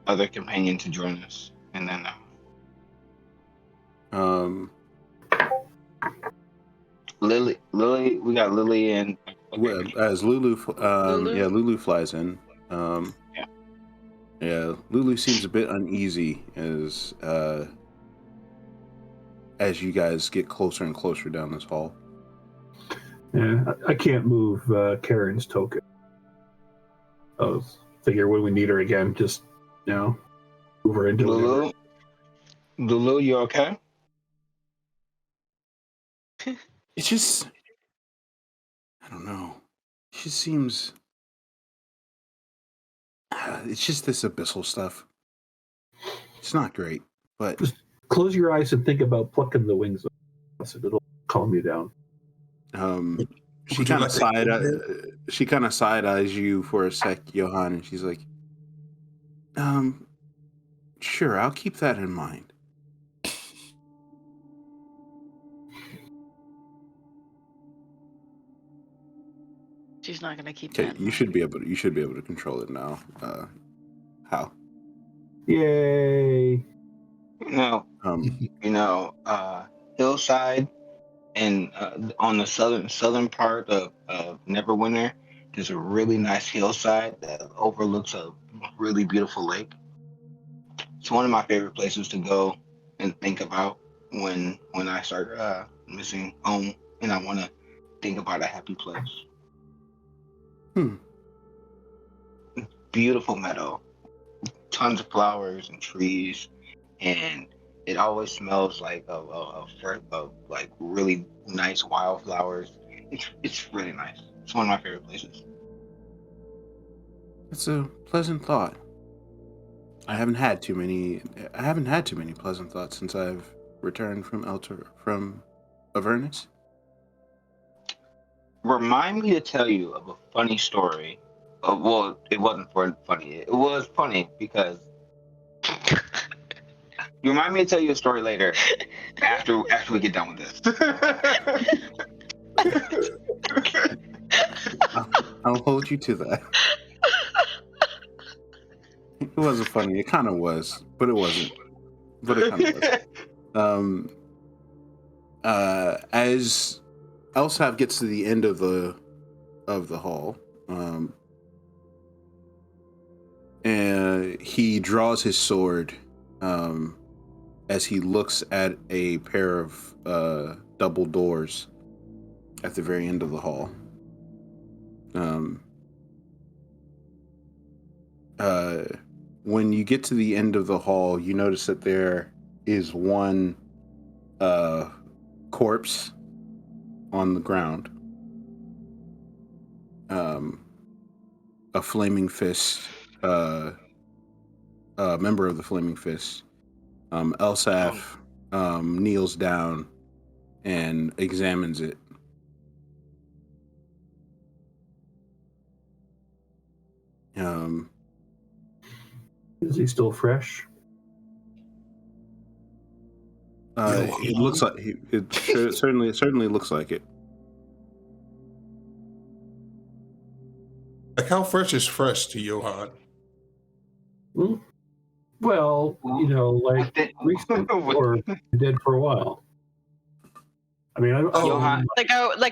other companion to join us, and then Lily, we got Lily and as Lulu flies in. Yeah, Lulu seems a bit uneasy as you guys get closer and closer down this hall. Yeah, I can't move Karen's token. I figure when we need her again, just move her into Lulu. Lulu, you okay? It's just, I don't know. She seems. It's just this abyssal stuff. It's not great, but just close your eyes and think about plucking the wings off. It'll calm you down. She kind of side eyes you for a sec, Johan, and she's like, sure, I'll keep that in mind. She's not gonna keep Okay, that. you should be able to control it now. How? Yay! Hillside and on the southern part of Neverwinter, there's a really nice hillside that overlooks a really beautiful lake. It's one of my favorite places to go and think about when I start missing home, and I want to think about a happy place. Beautiful meadow, tons of flowers and trees, and it always smells like of like really nice wildflowers. It's really nice. It's one of my favorite places. It's a pleasant thought. I haven't had too many pleasant thoughts since I've returned from Avernus. Remind me to tell you of a funny story. Well, it wasn't funny. It was funny because you remind me to tell you a story later after we get done with this. I'll hold you to that. It wasn't funny. It kind of was, but it wasn't. But it kind of was. As Elsaf gets to the end of the hall, and he draws his sword as he looks at a pair of double doors at the very end of the hall. When you get to the end of the hall, you notice that there is one corpse on the ground. A Flaming Fist, member of the Flaming Fist. Elsaf kneels down and examines it. Is he still fresh? It looks like it certainly looks like it. Like, how fresh is fresh to Johan? Well, like recent or dead for a while. I mean, Johan.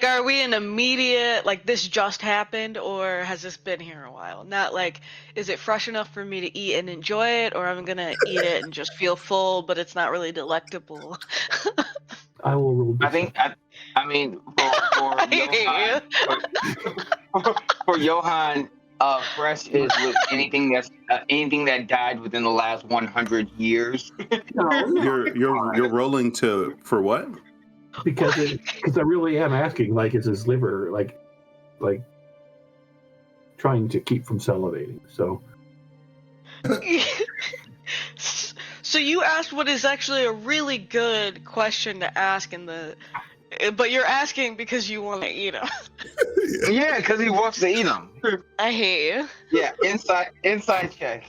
Are we in immediate, like, this just happened, or has this been here a while? Not like, is it fresh enough for me to eat and enjoy it, or I'm gonna eat it and just feel full, but it's not really delectable? I will roll. I mean, for Johan, fresh is with anything that died within the last 100 years. No, You're rolling for what? Because I really am asking, like, is his liver like trying to keep from salivating? So you asked what is actually a really good question to ask but you're asking because you want to eat him. Yeah, because he wants to eat them. I hate you. Yeah, inside check.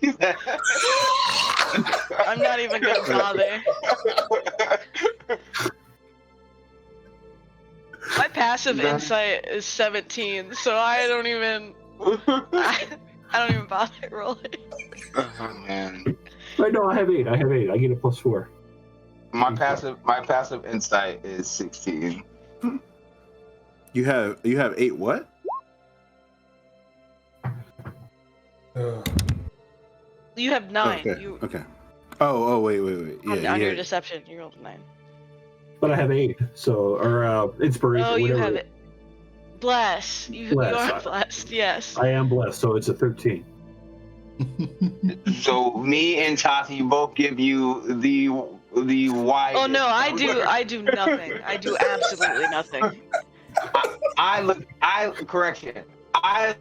I'm not even gonna bother. My passive insight is 17, so I don't even bother rolling. Oh man. Right, no, I have 8. I get a +4. My passive insight is 16. You have 8 what? You have 9. Okay. Oh, wait. Yeah, on your deception, you rolled a 9. But I have 8, or inspiration. Oh, you whatever. have it. Bless. You are blessed. Yes. I am blessed, so it's a 13. So me and Tati both give you the wide. Oh no, I do nothing. I do absolutely nothing. I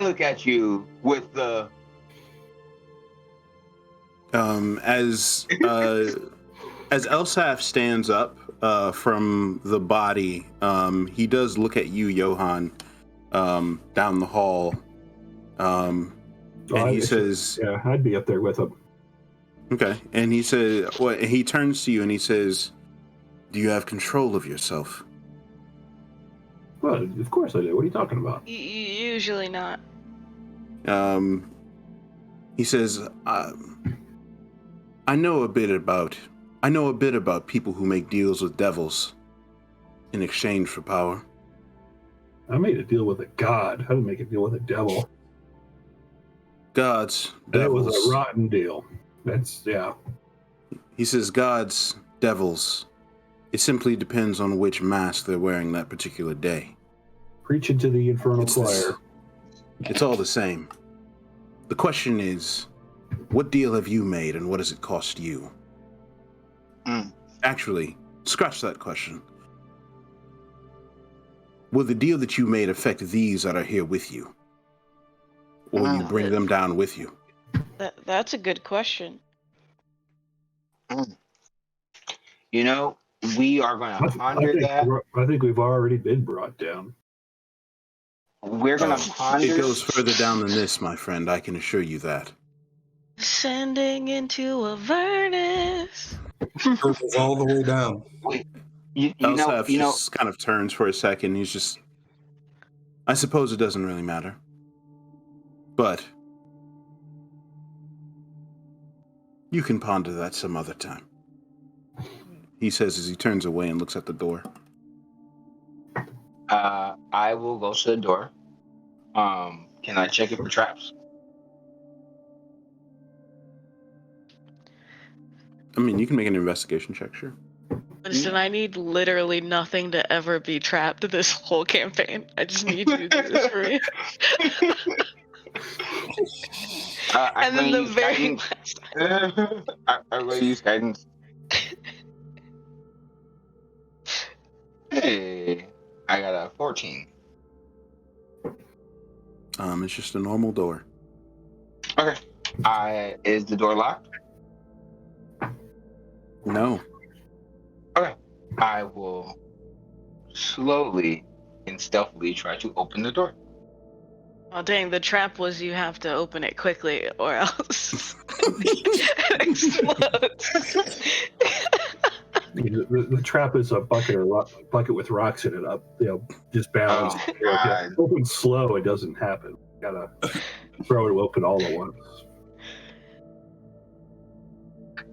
look at you with the as Elsaf stands up from the body, he does look at you, Johan, down the hall, and he says, "Yeah, I'd be up there with him." Okay, and he says, he turns to you and he says, "Do you have control of yourself?" Well, of course I do. What are you talking about? Usually not. He says, I know a bit about people who make deals with devils in exchange for power. I made a deal with a god. I didn't make a deal with a devil. Gods, It devils. was a rotten deal. That's, yeah. He says, gods, devils, It simply depends on which mask they're wearing that particular day. Preaching to the infernal choir. It's all the same. The question is, what deal have you made and what does it cost you? Actually, scratch that question. Will the deal that you made affect these that are here with you? Or will you bring them down with you? That's a good question. You know, we are going to ponder that. I think we've already been brought down. We're going to ponder. It goes further down than this, my friend. I can assure you that. Sending into Avernus. Goes all the way down. Wait, Elsaf just kind of turns for a second. He's just, I suppose it doesn't really matter. But you can ponder that some other time. He says as he turns away and looks at the door. I will go to the door. Can I check it for traps? I mean, you can make an investigation check, sure. Winston, I need literally nothing to ever be trapped this whole campaign. I just need you to do this for me. And then the very last time. I'm going to use guidance. Hey, I got a 14. It's just a normal door. Okay. Is the door locked? No. Okay. I will slowly and stealthily try to open the door. Oh dang, the trap was you have to open it quickly or else it explodes. The trap is a bucket with rocks in it. Just balance. Open slow, it doesn't happen. Gotta throw it open all at once.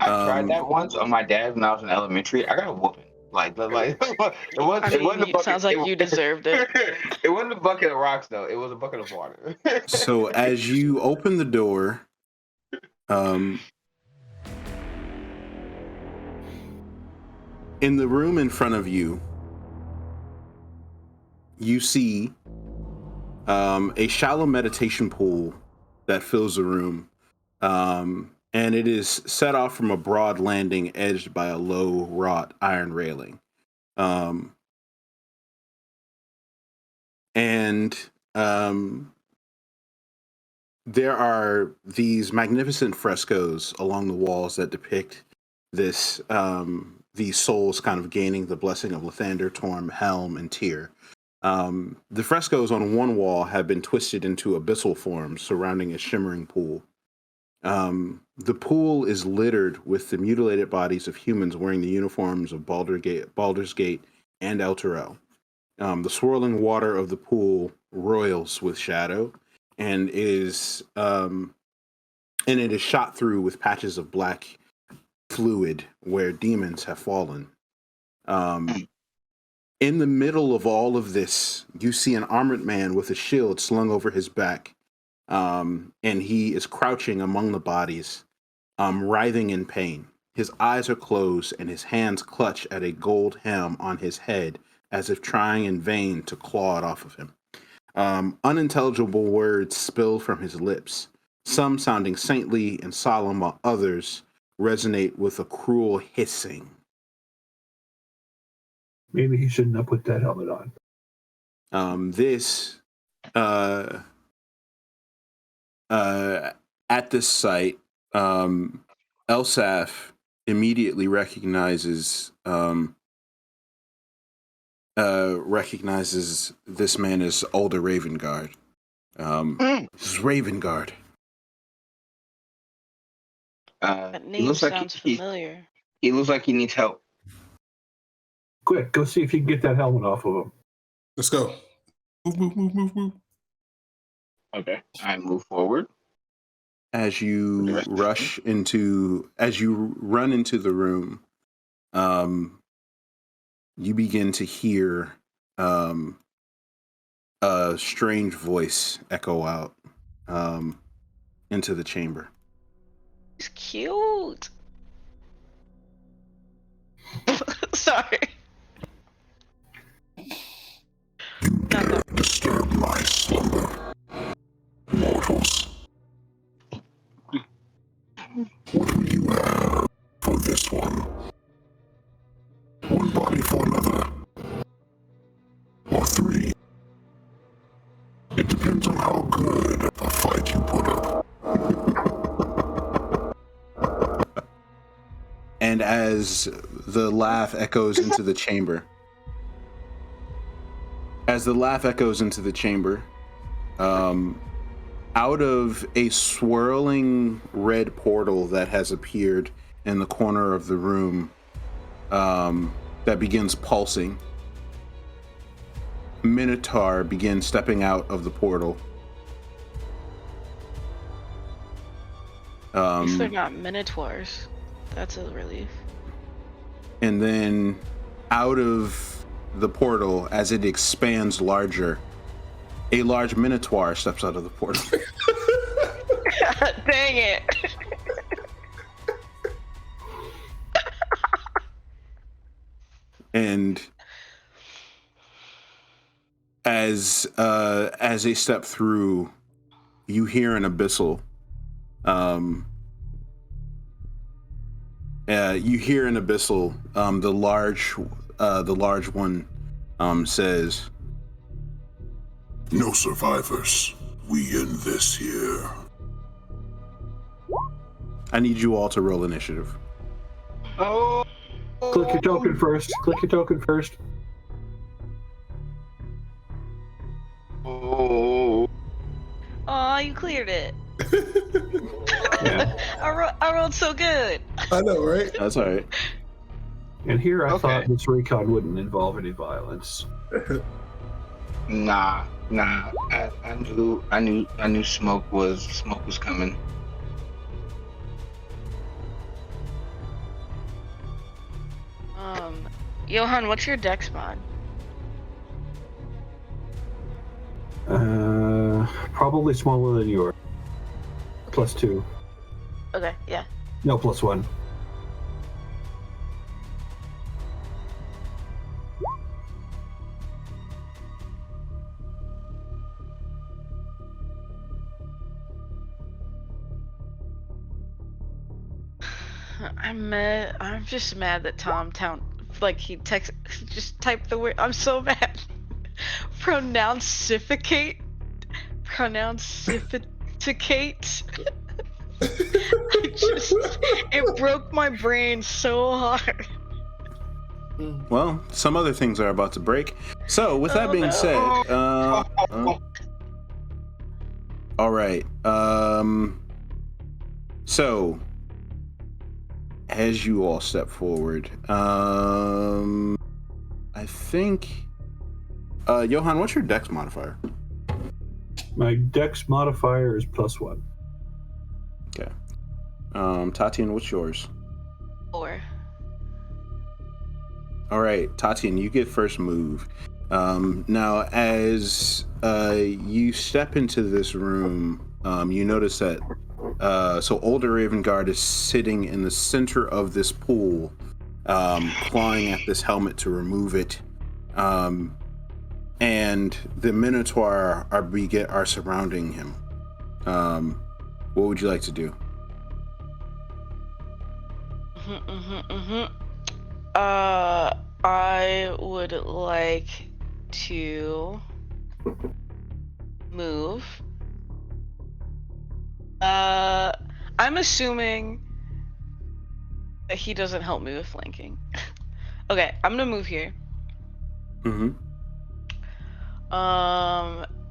I tried that once on my dad when I was in elementary. I got a whooping. It wasn't a bucket. Sounds like you deserved it. It wasn't a bucket of rocks though. It was a bucket of water. So as you open the door, in the room in front of you, you see a shallow meditation pool that fills the room. And it is set off from a broad landing edged by a low wrought iron railing. There are these magnificent frescoes along the walls that depict this these souls kind of gaining the blessing of Lathander, Torm, Helm, and Tyr. The frescoes on one wall have been twisted into abyssal forms surrounding a shimmering pool. The pool is littered with the mutilated bodies of humans wearing the uniforms of Baldur's Gate and Elturel. The swirling water of the pool roils with shadow, and it is shot through with patches of black fluid where demons have fallen. In the middle of all of this, you see an armored man with a shield slung over his back. And he is crouching among the bodies, writhing in pain. His eyes are closed and his hands clutch at a gold helm on his head as if trying in vain to claw it off of him. Unintelligible words spill from his lips, some sounding saintly and solemn while others resonate with a cruel hissing. Maybe he shouldn't have put that helmet on. At this site, Elsaf immediately recognizes this man as Older Ravengard. This is Ravengard. That name sounds familiar. He looks like he needs help. Quick, go see if you can get that helmet off of him. Let's go. Move. Okay, I move forward. As you run into the room, you begin to hear a strange voice echo out into the chamber. He's cute. Sorry. Sorry. Dare disturb my slumber, mortals. What will you have for this one? One body for another? Or three? It depends on how good a fight you put up. And as the laugh echoes into the chamber, out of a swirling red portal that has appeared in the corner of the room, that begins pulsing, Minotaur begins stepping out of the portal. At least they're not minotaurs. That's a relief. And then out of the portal, as it expands larger, a large minotaur steps out of the portal. Dang it. And as they step through, you hear an abyssal. The large one says, No survivors. We end this here. I need you all to roll initiative. Oh. Click your token first. Oh. Aw, you cleared it. Yeah. I rolled so good. I know, right? That's all right. And here I Okay. thought this recon wouldn't involve any violence. Nah. I knew smoke was coming. Johan, what's your dex mod? Probably smaller than yours. +2. Okay, yeah. No, +1. I'm just mad that Tom he just typed the word. I'm so mad. Pronouncificate. It broke my brain so hard. Well, some other things are about to break. So, with that being said, all right. So, as you all step forward, I think, Johan, what's your dex modifier? My dex modifier is +1. Okay. Tatian, what's yours? 4. All right, Tatian, you get first move. Now, as you step into this room, you notice that Older Ravengard is sitting in the center of this pool, clawing at this helmet to remove it. And the Minotaur are surrounding him. What would you like to do? I would like to move. I'm assuming that he doesn't help me with flanking. Okay, I'm gonna move here. Mm-hmm.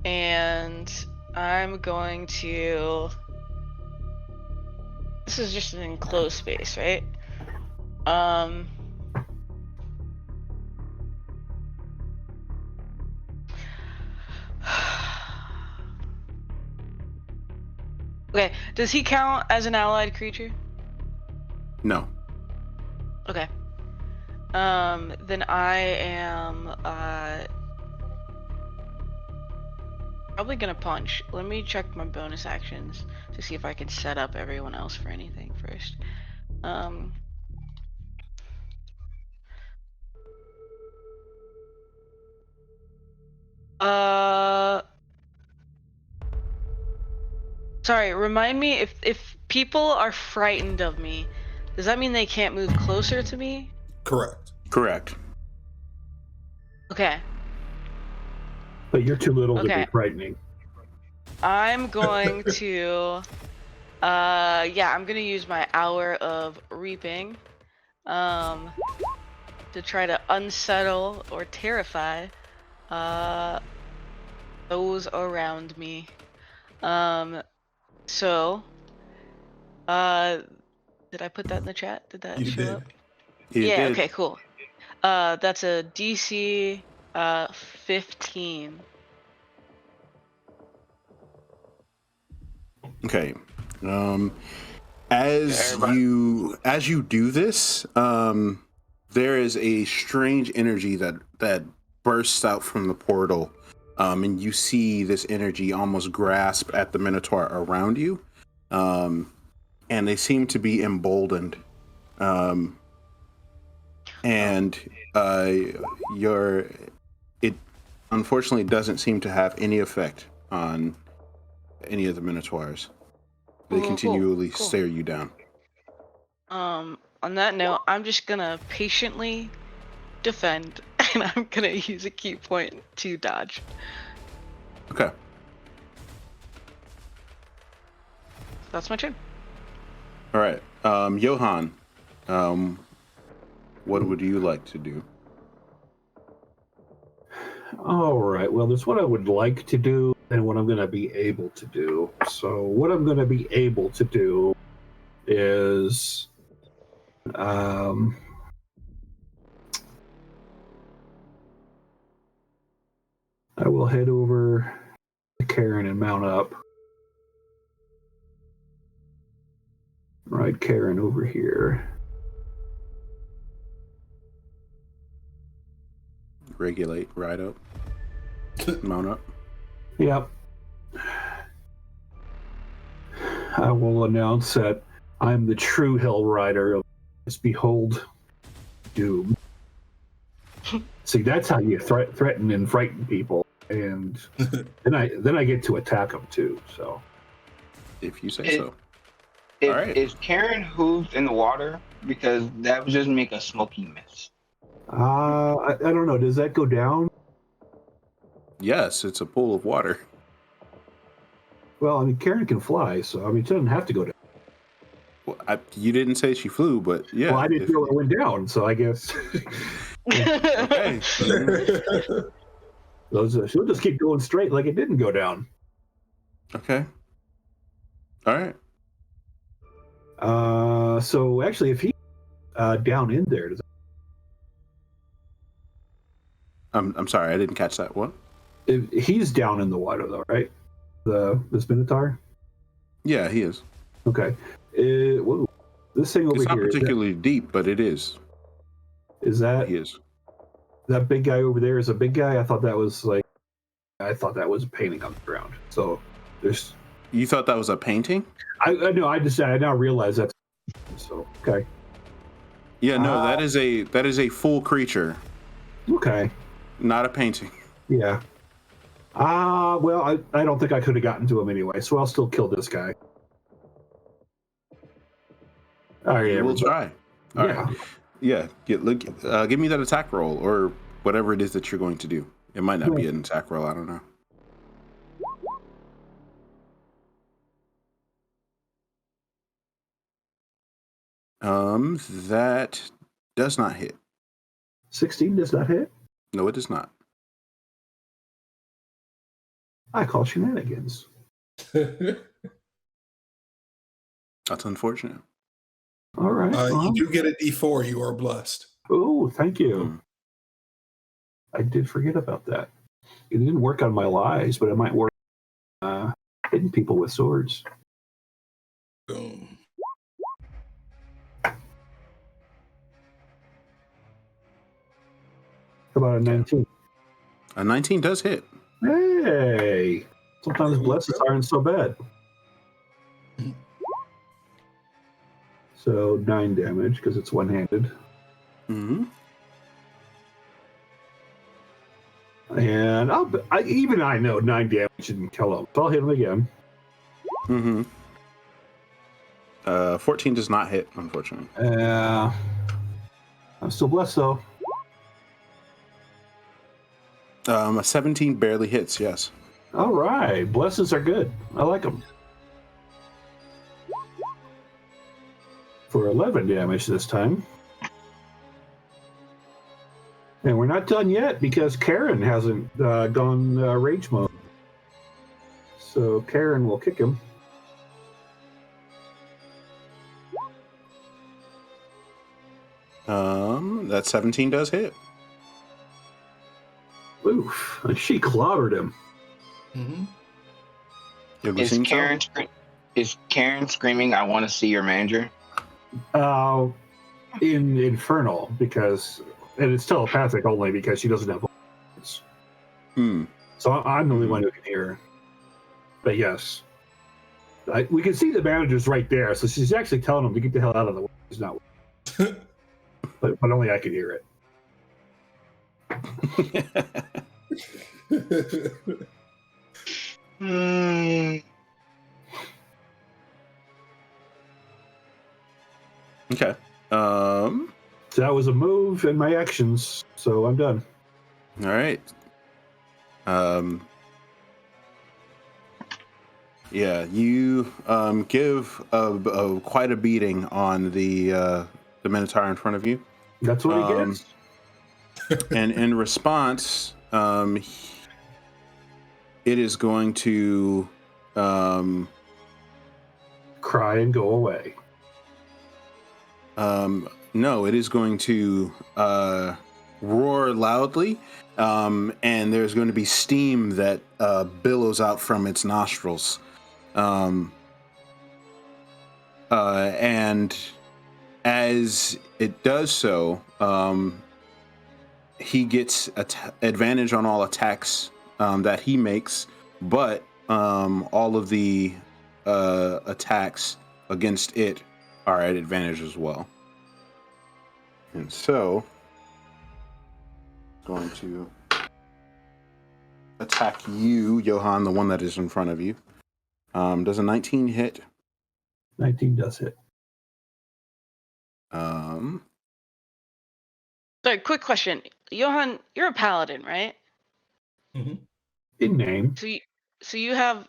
And I'm going to... This is just an enclosed space, right? Okay, does he count as an allied creature? No. Okay. Then I am probably gonna punch. Let me check my bonus actions to see if I can set up everyone else for anything first. Sorry, remind me if people are frightened of me, does that mean they can't move closer to me? Correct. Correct. Okay. But you're too little to Okay. be frightening. I'm going to I'm gonna use my hour of reaping to try to unsettle or terrify those around me. So did I put that in the chat? Did that You show did. up? You Yeah, did. okay, cool. That's a DC 15. Okay. As you do this, there is a strange energy that bursts out from the portal, and you see this energy almost grasp at the Minotaur around you, and they seem to be emboldened. It unfortunately doesn't seem to have any effect on any of the Minotaurs. They continually stare you down. On that note, I'm just gonna patiently defend, and I'm gonna use a key point to dodge. Okay. That's my turn. All right. Johan, what would you like to do? All right. Well, there's what I would like to do and what I'm going to be able to do. So, what I'm going to be able to do is, I will head over to Karen and mount up. Right, Karen over here. Regulate, ride up, mount up. Yep. I will announce that I'm the true Hell Rider of this Behold Doom. See, that's how you threaten and frighten people, and then I get to attack them too. So, If you say so. Is, All right. is Karen hooves in the water? Because that would just make a smoky mess. I don't know. Does that go down? Yes, it's a pool of water. Well, I mean, Karen can fly, so I mean, she doesn't have to go down. Well, you didn't say she flew, but yeah. Well, I didn't know it went down, so I guess Okay. she'll just keep going straight like it didn't go down. Okay. All right. So actually, if he down in there, does I'm sorry, I didn't catch that one. if he's down in the water though, right? This Minotaur. Yeah, he is. Okay. Whoa, this thing over It's not here. particularly deep, but it is. Is that He is. that big guy over there? Is a big guy? I thought that was a painting on the ground. So there's. You thought that was a painting? I know. I now realize that's. So okay. Yeah, no, that is a full creature, Okay. not a painting. Yeah. Well, I don't think I could have gotten to him anyway, so I'll still kill this guy. All right, We'll try. All right. Yeah. Give me that attack roll or whatever it is that you're going to do. It might not be an attack roll. I don't know. That does not hit. 16 does not hit. No, it does not. I call shenanigans. That's unfortunate. All right. You do get a D4. You are blessed. Oh, thank you. I did forget about that. It didn't work on my lies, but it might work hitting people with swords. Boom. How about a 19? A 19 does hit. Hey! Sometimes blesses aren't so bad. So 9 damage because it's one-handed. Mm-hmm. And even I know 9 damage didn't kill him, so I'll hit him again. Mm-hmm. 14 does not hit, unfortunately. I'm still blessed, though. A 17 barely hits, yes. All right. Blesses are good. I like them. For 11 damage this time. And we're not done yet because Karen hasn't gone rage mode. So Karen will kick him. That 17 does hit. Oof. She clobbered him. Mm-hmm. Is Karen screaming, "I want to see your manager"? In Infernal, and it's telepathic only because she doesn't have words. So I'm the only one who can hear her. But yes. We can see the manager's right there, so she's actually telling him to get the hell out of the way. He's not. but only I can hear it. Okay. So that was a move and my actions, so I'm done. All right. Yeah, you give quite a beating on the Minotaur in front of you. That's what he gets. And in response, it is going to cry and go away. No, it is going to roar loudly, and there's going to be steam that billows out from its nostrils. And as it does so, he gets advantage on all attacks that he makes, but all of the attacks against it are at advantage as well. And so, going to attack you, Johan, the one that is in front of you. Does a 19 hit? 19 does hit. Sorry, quick question. Johan, you're a paladin, right? Mm-hmm. In name. So you have,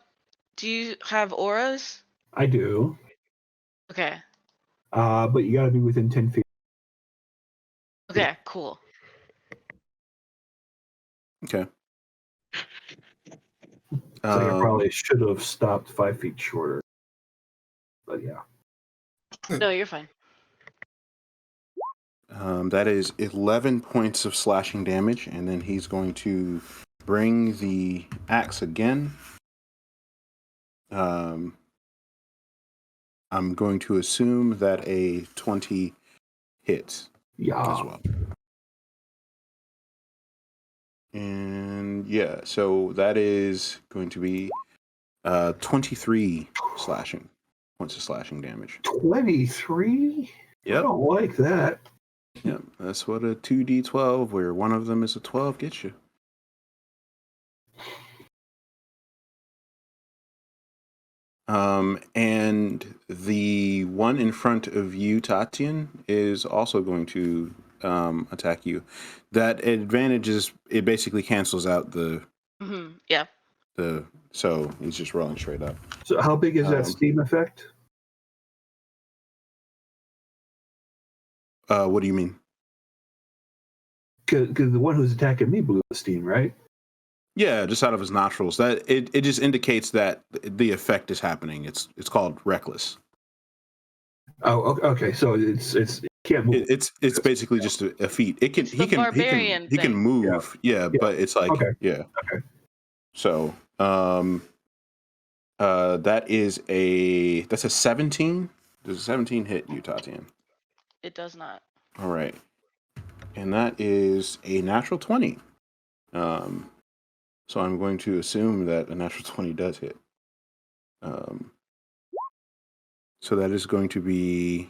do you have auras? I do. Okay. But you gotta be within 10 feet. Okay, cool. Okay. So I probably should have stopped 5 feet shorter. But yeah. No, you're fine. That is 11 points of slashing damage, and then he's going to bring the axe again. I'm going to assume that a 20 hits as well. And yeah, so that is going to be 23 points of slashing damage. 23? Yep. I don't like that. Yep, that's what a 2d12, where one of them is a 12, gets you. And the one in front of you, Tatian, is also going to attack you. That advantage is, it basically cancels out the... Mm-hmm. Yeah. So he's just rolling straight up. So how big is that steam effect? What do you mean? Because the one who's attacking me blew the steam, right? Yeah, just out of his nostrils. That it just indicates that the effect is happening. It's called reckless. Oh, okay. So it can't move. It's basically just a feat. He can move. Yeah, but it's like Okay. So that's a 17. Does a 17 hit you, Tatian? It does not. All right, and that is a natural 20. So I'm going to assume that a natural 20 does hit. So that is going to be...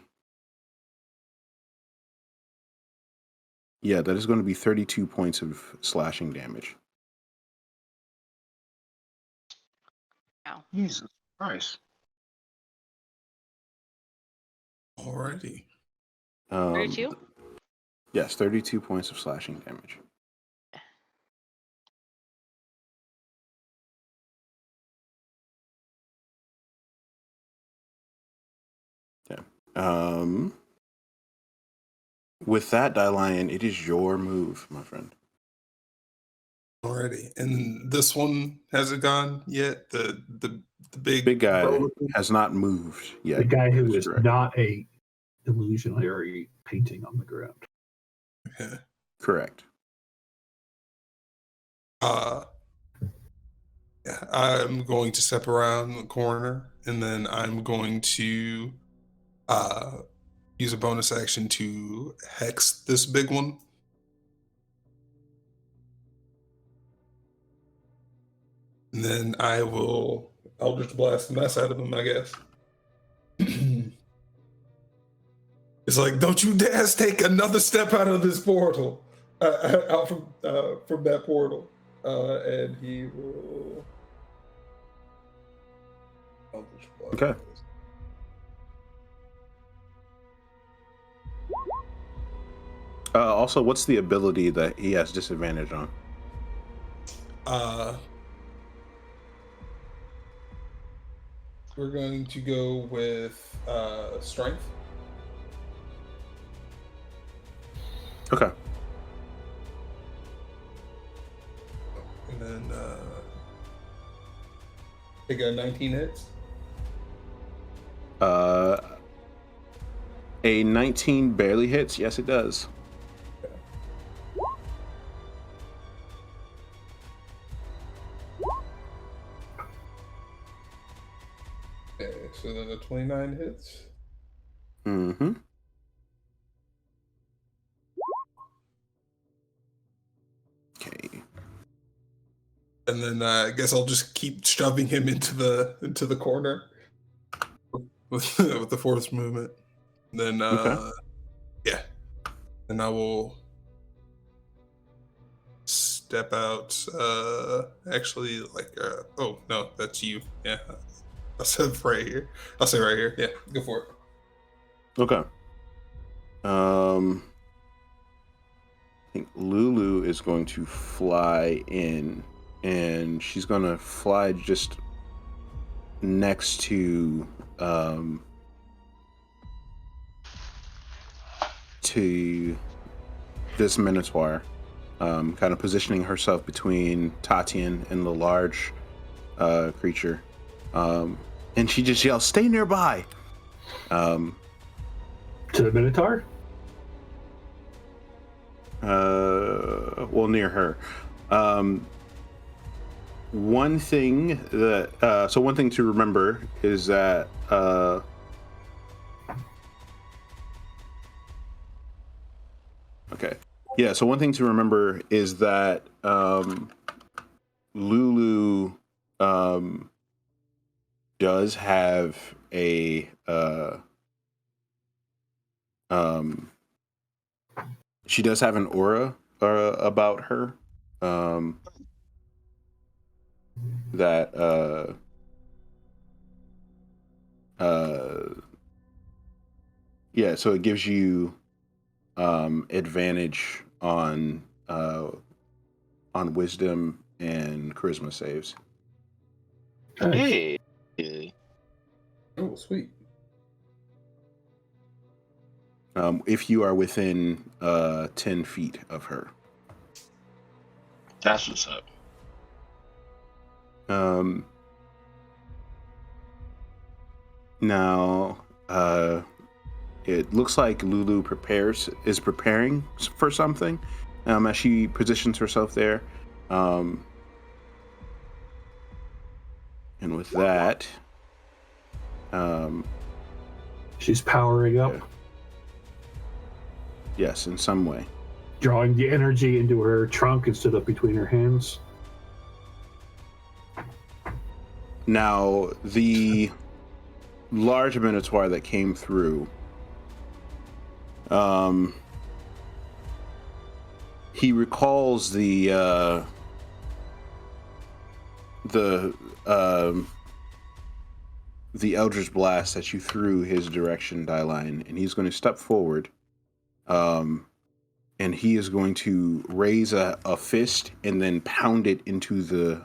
Yeah, that is going to be 32 points of slashing damage. Jesus Christ. Alrighty. 32? Yes, 32 points of slashing damage. Yeah. With that, Dylion, it is your move, my friend. Alrighty. And this one hasn't gone yet? The Big guy has not moved yet. The guy who That is is correct. not a illusionary painting on the ground. Okay. Correct. Yeah, I'm going to step around the corner, and then I'm going to use a bonus action to hex this big one. And then I will Eldritch Blast the mess out of him, I guess. It's like, don't you dare take another step out of this portal, out from that portal. And he will Eldritch Blast. Okay. Also, what's the ability that he has disadvantage on? We're going to go with strength. Okay. And then they got 19 hits. A 19 barely hits. Yes, it does. Okay, so then the 29 hits. Mm-hmm. Okay. And then I guess I'll just keep shoving him into the corner with the fourth movement. And then Okay. yeah. And I will step out. Actually, like oh no, that's you. Yeah. I'll say right here. I'll say right here. Yeah, go for it. Okay. I think Lulu is going to fly in, and she's going to fly just next to this Minotaur, kind of positioning herself between Tatian and the large creature. And she just yells, "Stay nearby!" To the Minotaur? Well, near her. One thing to remember is that okay. Yeah, so one thing to remember is that Lulu does have a she does have an aura about her that yeah, so it gives you advantage on wisdom and charisma saves. Hey. Oh, sweet. If you are within 10 feet of her. That's what's up. Now, it looks like Lulu is preparing for something as she positions herself there. And with that, she's powering up. Yeah. Yes, in some way. Drawing the energy into her trunk instead of between her hands. Now, the large Minotaur that came through, he recalls the Eldritch Blast that you threw his direction, Dyline, and he's going to step forward. And he is going to raise a fist and then pound it onto the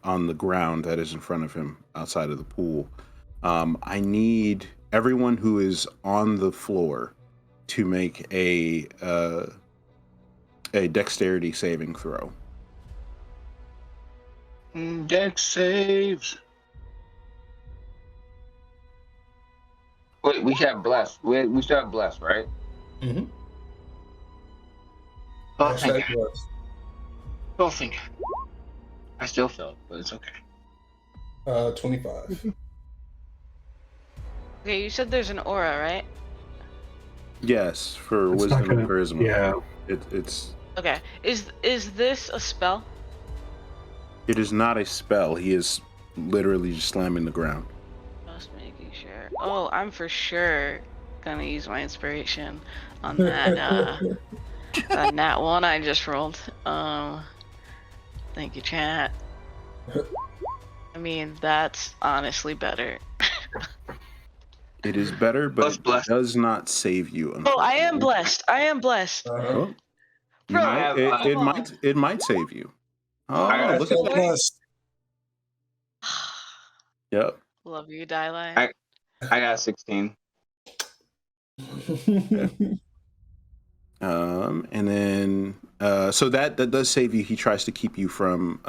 on the ground that is in front of him outside of the pool. I need everyone who is on the floor to make a dexterity saving throw. Dex saves. Wait, we have blessed. We still have blessed, right? Mm-hmm. Oh, thank God. Oh, thank God. I still failed, but it's okay. 25. Okay, you said there's an aura, right? Yes, for It's wisdom not and gonna- charisma. Yeah. It's Okay. Is this a spell? it is not a spell. He is literally just slamming the ground. Just making sure. Oh, I'm for sure gonna use my inspiration on that that nat one I just rolled. Thank you, chat. I mean, that's honestly better. It is better, but it Blessed. does not save you. Oh, I am blessed. I am blessed. Oh, you Bro, might- come on. it might save you. Oh, I look at that. Plus, Yep. Love you, Dylan. I got 16. And then so that does save you. He tries to keep you from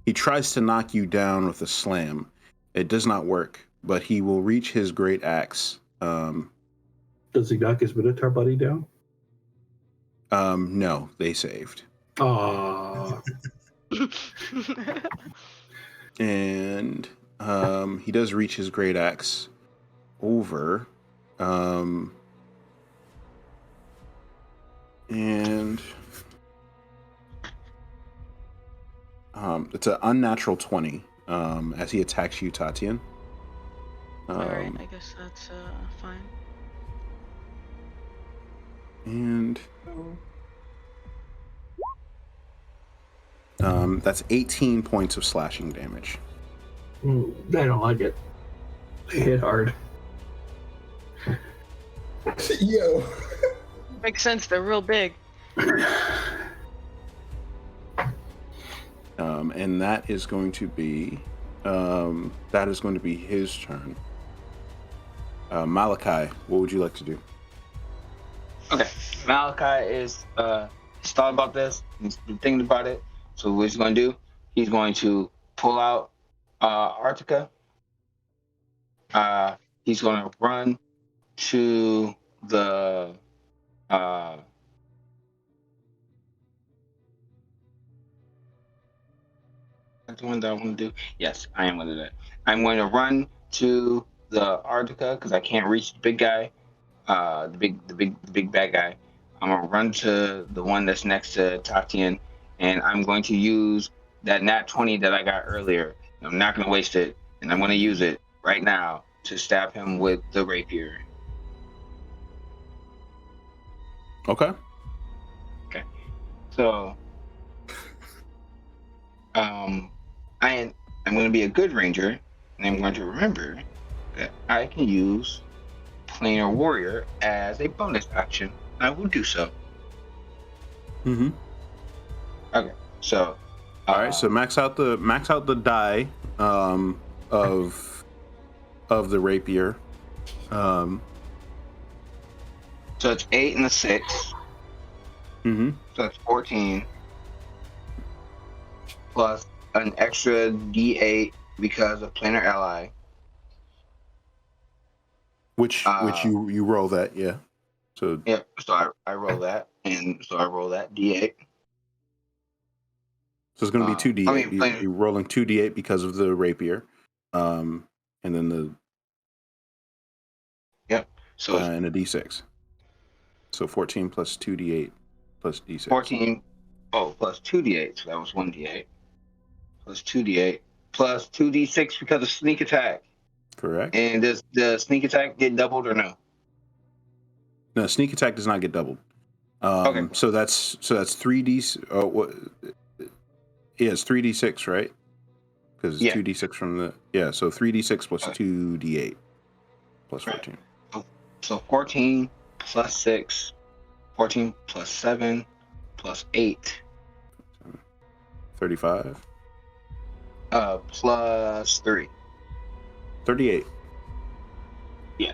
he tries to knock you down with a slam. It does not work, but he will reach his great axe. Does he knock his Minotaur buddy down? No, they saved. Ah. And he does reach his great axe over. And it's an unnatural 20 as he attacks you, Tatian. Alright, I guess that's fine. And that's 18 points of slashing damage. I don't like it. They hit hard. yo. Makes sense, they're real big. And that is going to be his turn. Malachi, what would you like to do? Okay, Malachi is he's thought about this. He's been thinking about it. So what he's going to do? He's going to pull out Artica. He's going to run to the that's the one that I want to do. Yes, I am going to do that. I'm going to run to the Artica because I can't reach the big guy, the big bad guy. I'm gonna run to the one that's next to Tatian, and I'm going to use that nat 20 that I got earlier. I'm not going to waste it, and I'm going to use it right now to stab him with the rapier. Okay. So, I'm going to be a good ranger, and I'm going to remember that I can use Planar Warrior as a bonus action. I will do so. Mm-hmm. Okay, so. All right, so max out the die of the rapier. So it's 8 and a 6. Mm-hmm. So that's 14. Plus an extra D8 because of Planar Ally. Which you roll that, yeah. So Yep. So I roll that, and so I roll that D8. So it's going to be 2d8. I mean, You're rolling 2d8 because of the rapier, and then the So and a d6. So 14 plus 2d8 plus d6. 14. Oh, plus 2d8. So that was 1d8. Plus 2d8 plus 2d6 because of sneak attack. Correct. And does the sneak attack get doubled or no? No, sneak attack does not get doubled. Okay. So that's 3d. Oh, what? Yeah, it's 3d6, right? because it's 2d6 from the so 3d6 plus 2d8 plus 14. So 14 plus 6, 14 plus 7 plus 8. 35. Plus 3. 38. Yeah.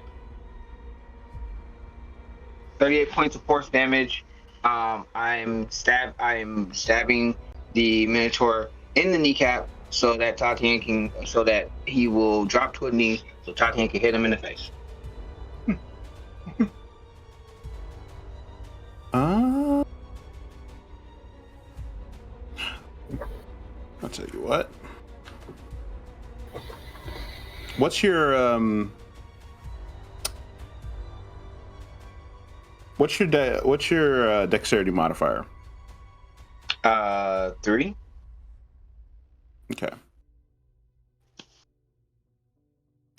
38 points of force damage. I'm stabbing the Minotaur in the kneecap so that he will drop to a knee so Tatiana can hit him in the face. I'll tell you what. What's your dexterity modifier? 3. Okay.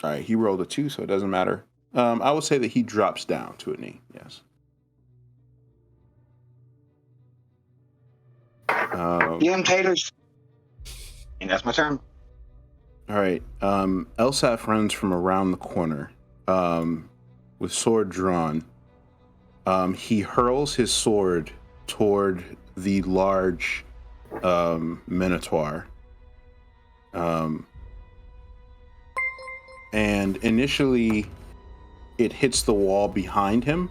All right, he rolled a 2, so it doesn't matter. I would say that he drops down to a knee. Yes. Yum taters. And that's my turn. All right. Elsaf runs from around the corner with sword drawn. He hurls his sword toward the large Minotaur. And initially, it hits the wall behind him.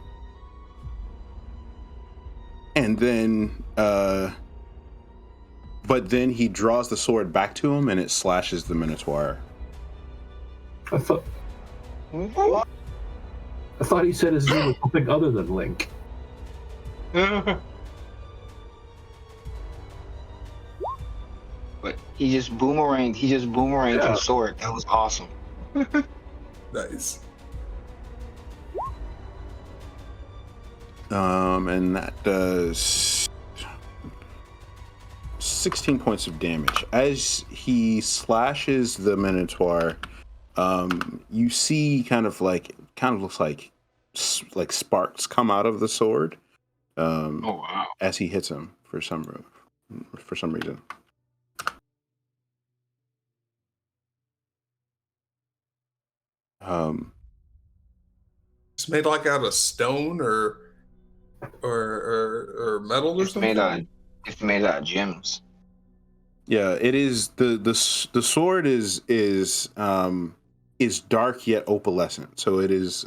And then... but then he draws the sword back to him, and it slashes the Minotaur. I thought he said his name was something other than Link. But he just boomeranged his sword. That was awesome. Nice. And that does 16 points of damage. As he slashes the Minotaur, you see kind of looks like sparks come out of the sword. Oh wow! As he hits him for some reason. It's made like out of stone or metal or something. It's made out of gems. Yeah, it is. The sword is dark yet opalescent. So it is.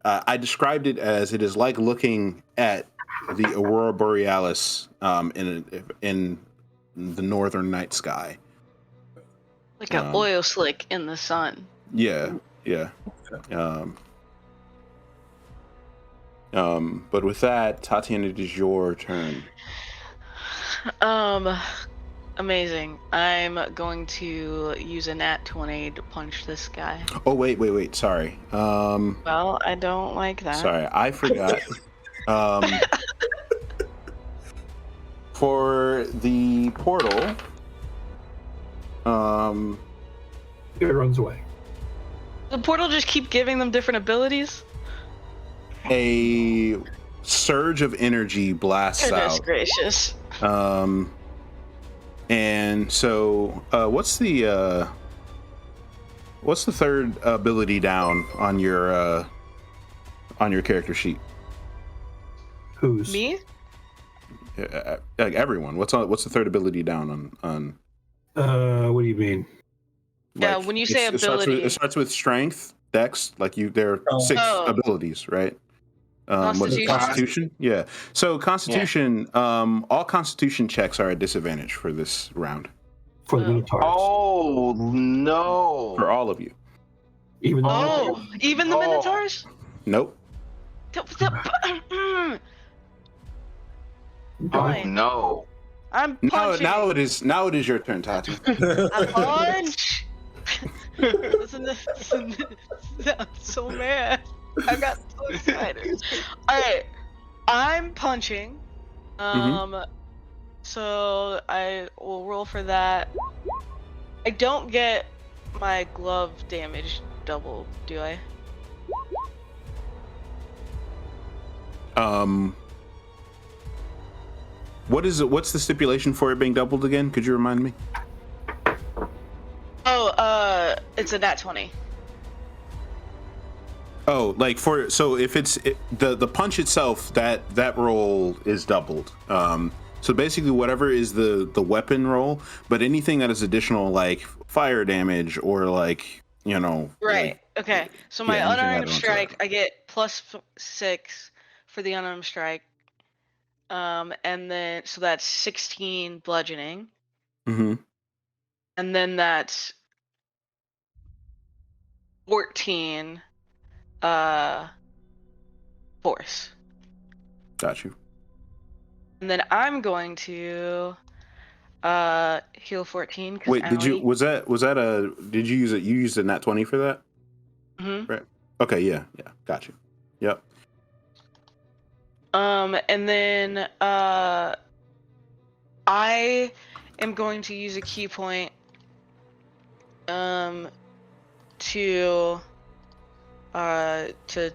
I described it as it is like looking at the Aurora Borealis in the northern night sky. Like an oil slick in the sun. Yeah. But with that, Tatiana, it is your turn. Amazing. I'm going to use a nat 20 to punch this guy. Oh, wait. Sorry. Well, I don't like that. Sorry, I forgot. For the portal, It runs away. The portal just keep giving them different abilities? a surge of energy blasts Goodness out. gracious. And so, what's the third ability down on your character sheet? Who's Me? Like everyone. What's the third ability down on? What do you mean? Yeah, when you say ability, it starts with strength, dex. There are 6 abilities, right? Constitution. Constitution? Yeah. So Constitution, all Constitution checks are at disadvantage for this round. For the Minotaurs. Oh no! For all of you. Even though even the Minotaurs? Nope. Oh Fine. no! I'm No, punching. now it is your turn, Tati. I punch. listen, I'm so mad. I got so excited. Alright, I'm punching. So I will roll for that. I don't get my glove damage double, do I? What's the stipulation for it being doubled again? Could you remind me? It's a nat 20. Oh, like if it's the punch itself, that roll is doubled. So basically, whatever is the weapon roll, but anything that is additional, like fire damage or like Right. like, Okay. So my anything unarmed added onto strike, that. I get +6 for the unarmed strike. And then so that's 16 bludgeoning, Mm-hmm. and then that's 14 force. Got you. And then I'm going to heal 14 because Wait, did you did you use it? You used a nat 20 for that? Mm-hmm. Right. Okay. Yeah. Got you. Yep. And then I am going to use a key point to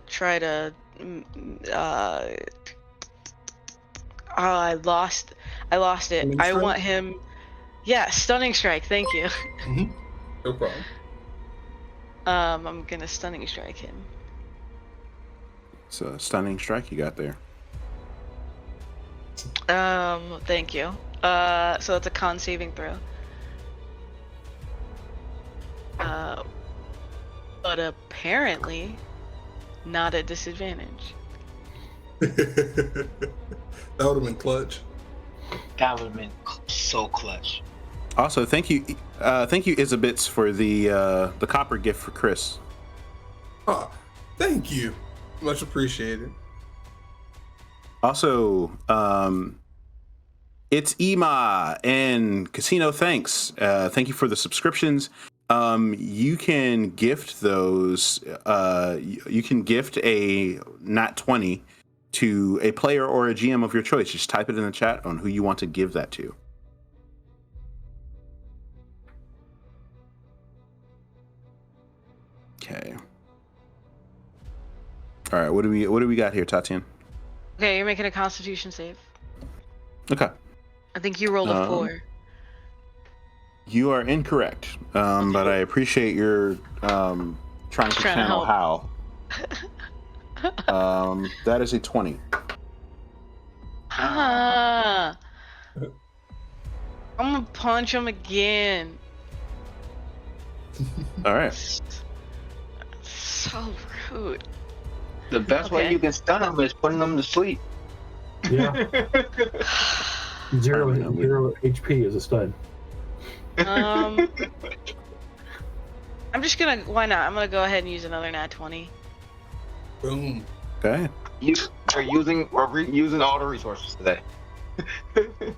try to I lost it. Stunning I strike? want him. Yeah, stunning strike. Thank you. Mm-hmm. No problem. I'm gonna stunning strike him. It's a stunning strike you got there. Thank you. So it's a con saving throw. But apparently not a disadvantage. That would have been clutch. That would have been so clutch. Also, thank you, Isabits, for the copper gift for Chris. Ah, thank you. Much appreciated. Also, it's Ema and Casino. Thanks. Thank you for the subscriptions. You can gift those. You can gift a nat 20 to a player or a GM of your choice. Just type it in the chat on who you want to give that to. Okay. All right. What do we got here, Tatian? Okay, you're making a Constitution save. Okay. I think you rolled a 4. You are incorrect, but I appreciate your trying to channel how. That is a 20. I'm gonna punch him again. All right. So rude. The best way you can stun them is putting them to sleep. Yeah. Zero HP is a stun. I'm just gonna. Why not? I'm gonna go ahead and use another nat 20. Boom. Okay. We're using all the resources today.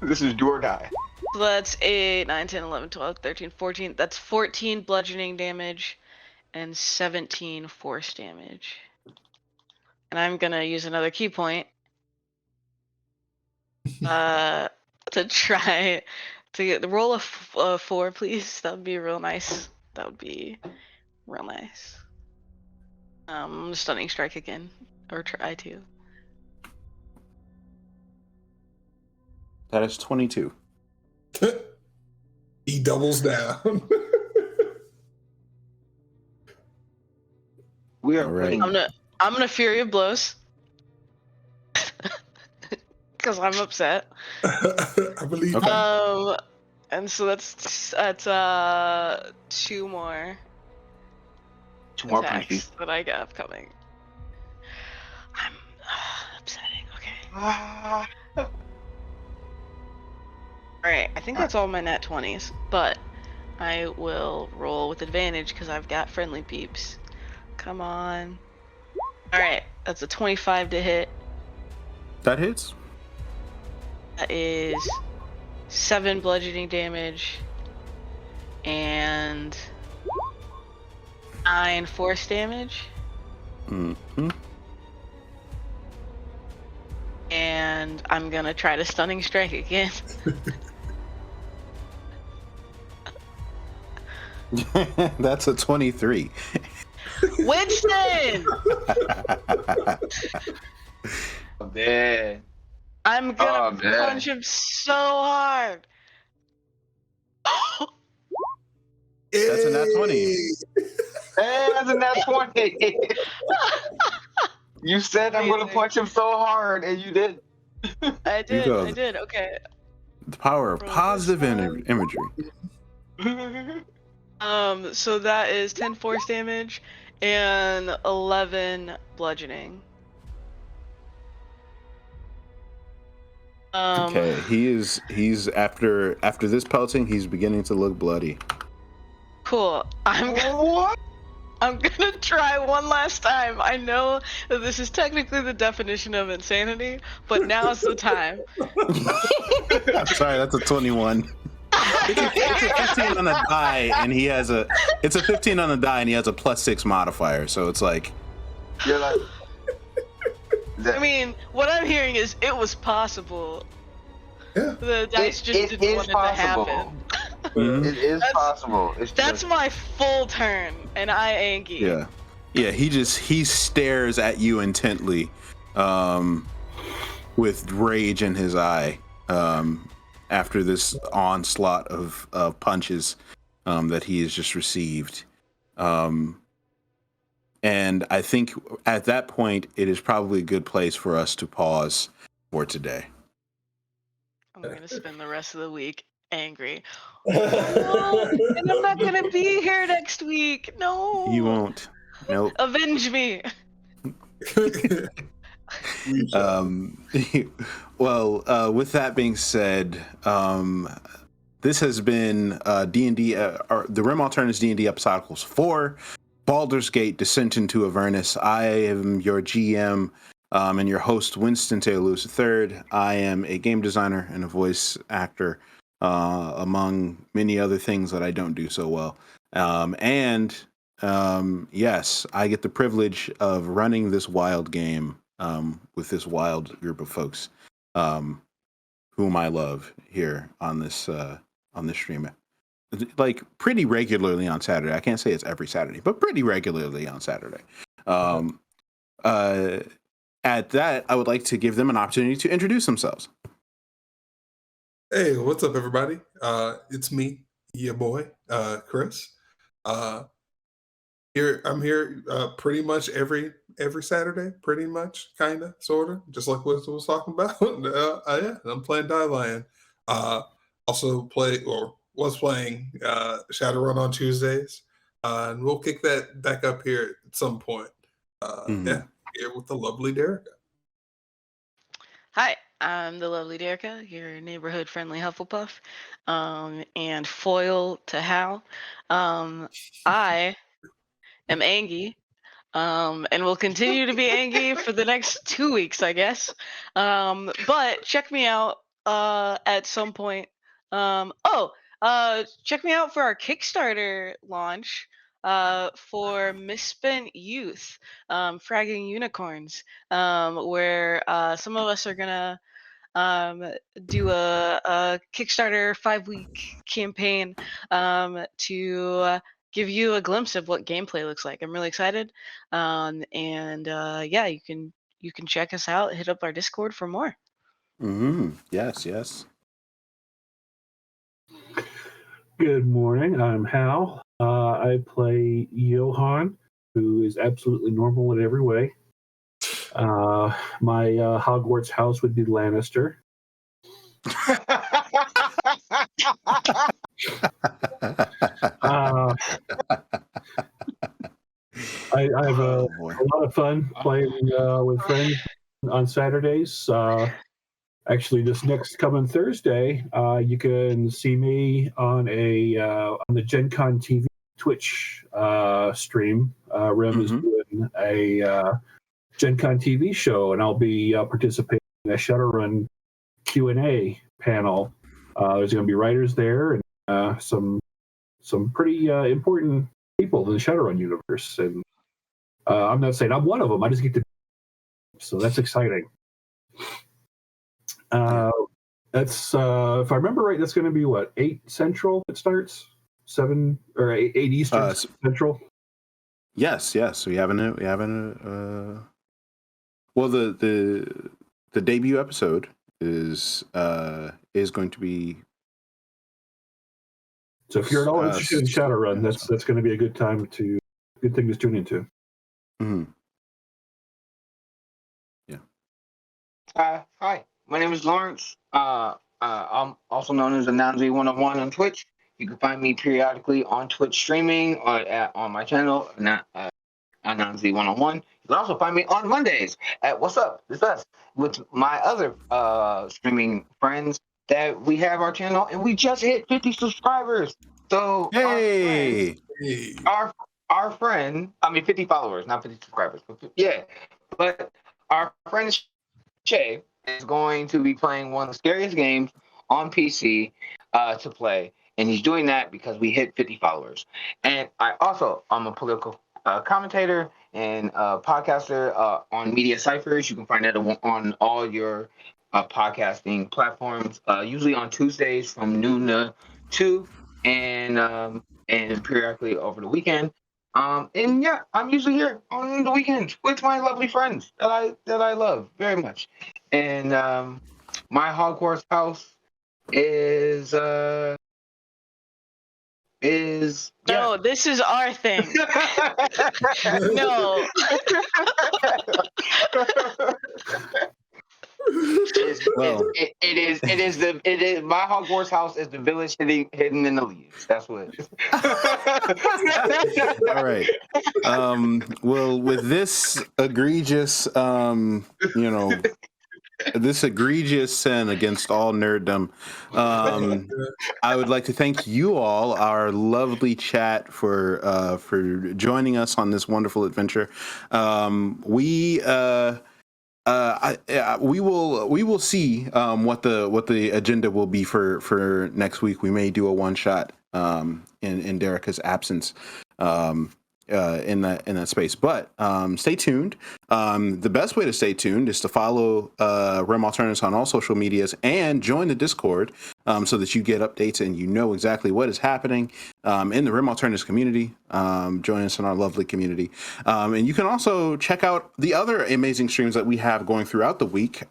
This is do or die. So that's 8, 9, 10, 11, 12, 13, 14. That's 14 bludgeoning damage and 17 force damage. And I'm gonna use another key point to try to get the roll of 4, please. That would be real nice. That would be real nice. Stunning strike again, or try to. That is 22. He doubles down. We are All right. I'm gonna Fury of Blows. Because I'm upset. I believe. Okay. And so that's 2 more. 2 more attacks punches. that I got upcoming. I'm upsetting. Okay. Alright, I think that's all my nat 20s, but I will roll with advantage because I've got friendly peeps. Come on. Alright, that's a 25 to hit. That hits. That is 7 bludgeoning damage and 9 force damage. Mm-hmm. And I'm gonna try to stunning strike again. That's a 23. Winston! Man. I'm gonna man. punch him so hard. That's a nat 20. Hey, that's a nat 20. You said I'm gonna Amazing. punch him so hard, and you did. I You did. go. I did. Okay. The power of Roll this positive one. imagery. So that is 10 force damage and 11 bludgeoning. Okay, he's after this pelting, he's beginning to look bloody. Cool. What? I'm gonna try one last time. I know that this is technically the definition of insanity, but now's the time. I'm sorry, that's a 21. It's a 15 on the die, and he has a. It's a 15 on the die, and he has a +6 modifier. So it's like. You're like. I mean, what I'm hearing is it was possible. Yeah. The dice just It didn't is want it possible. to happen. It is possible. It's That's just, my full turn, and I Angie. Yeah. He stares at you intently, with rage in his eye, after this onslaught of punches, that he has just received. And I think at that point, it is probably a good place for us to pause for today. I'm gonna spend the rest of the week angry. No, and I'm not gonna be here next week. No. You won't. Nope. Avenge me. Well, with that being said, this has been D&D, the Rim Alternatives D&D Episodicals 4, Baldur's Gate, Descent into Avernus. I am your GM and your host, Winston Taylor Lewis III. I am a game designer and a voice actor, among many other things that I don't do so well. Yes, I get the privilege of running this wild game with this wild group of folks, whom I love here on this stream, like pretty regularly on Saturday. I can't say it's every Saturday, but pretty regularly on Saturday. At that, I would like to give them an opportunity to introduce themselves. Hey, what's up, everybody? It's me, your boy, Chris. I'm here pretty much every Saturday, pretty much, kind of, sort of, just like what I was talking about. Yeah, I'm playing Die Lion. Also was playing Shadowrun on Tuesdays, and we'll kick that back up here at some point. Yeah, here with the lovely Derek. Hi, I'm the lovely Derica, your neighborhood friendly Hufflepuff, and foil to Hal. I am Angie, and will continue to be Angie for the next 2 weeks, I guess. But check me out at some point. Check me out for our Kickstarter launch for Misspent Youth, Fragging Unicorns, where some of us are gonna do a Kickstarter 5-week campaign to give you a glimpse of what gameplay looks like. I'm really excited, yeah, you can check us out. Hit up our Discord for more. Yes. Good morning. I'm Hal. I play Johan, who is absolutely normal in every way. My Hogwarts house would be Lannister. I have a lot of fun playing with friends on Saturdays. Actually, this next coming Thursday, you can see me on the Gen Con TV Twitch stream. Rem is doing a Gen Con TV show, and I'll be participating in a Shadowrun Q&A panel. There's going to be writers there and some pretty important people in the Shadowrun universe. And I'm not saying I'm one of them. I just get to. So that's exciting. That's if I remember right, that's going to be what, 8 Central it starts, 7 or 8 Eastern Central. Yes. We haven't. Well, the debut episode is going to be So if you're at all interested in Shadowrun, that's going to be a good thing to tune into. Mm-hmm. Hi, my name is Lawrence. I'm also known as Ananzi101 on Twitch. You can find me periodically on Twitch streaming or on my channel, Ananzi101. You can also find me on Mondays at What's Up, It's Us, with my other streaming friends that we have our channel, and we just hit 50 subscribers. So Hey! our friend, I mean 50 followers, not 50 subscribers. But our friend Shay is going to be playing one of the scariest games on PC to play, and he's doing that because we hit 50 followers. And I'm a political commentator and podcaster on Media Ciphers. You can find that on all your podcasting platforms, usually on Tuesdays from noon to 2, and periodically over the weekend. And yeah, I'm usually here on the weekends with my lovely friends that I love very much. And my Hogwarts house is No, this is our thing. No. It is my Hogwarts house is the village hidden in the leaves. That's what it is. All right. Well, with this egregious, this egregious sin against all nerddom, I would like to thank you all, our lovely chat, for joining us on this wonderful adventure. We will see what the agenda will be for next week. We may do a one shot in Derica's absence in that space, but stay tuned. The best way to stay tuned is to follow Rem Alternatives on all social medias and join the Discord so that you get updates and you know exactly what is happening in the Rem Alternatives community. Join us in our lovely community. And you can also check out the other amazing streams that we have going throughout the week.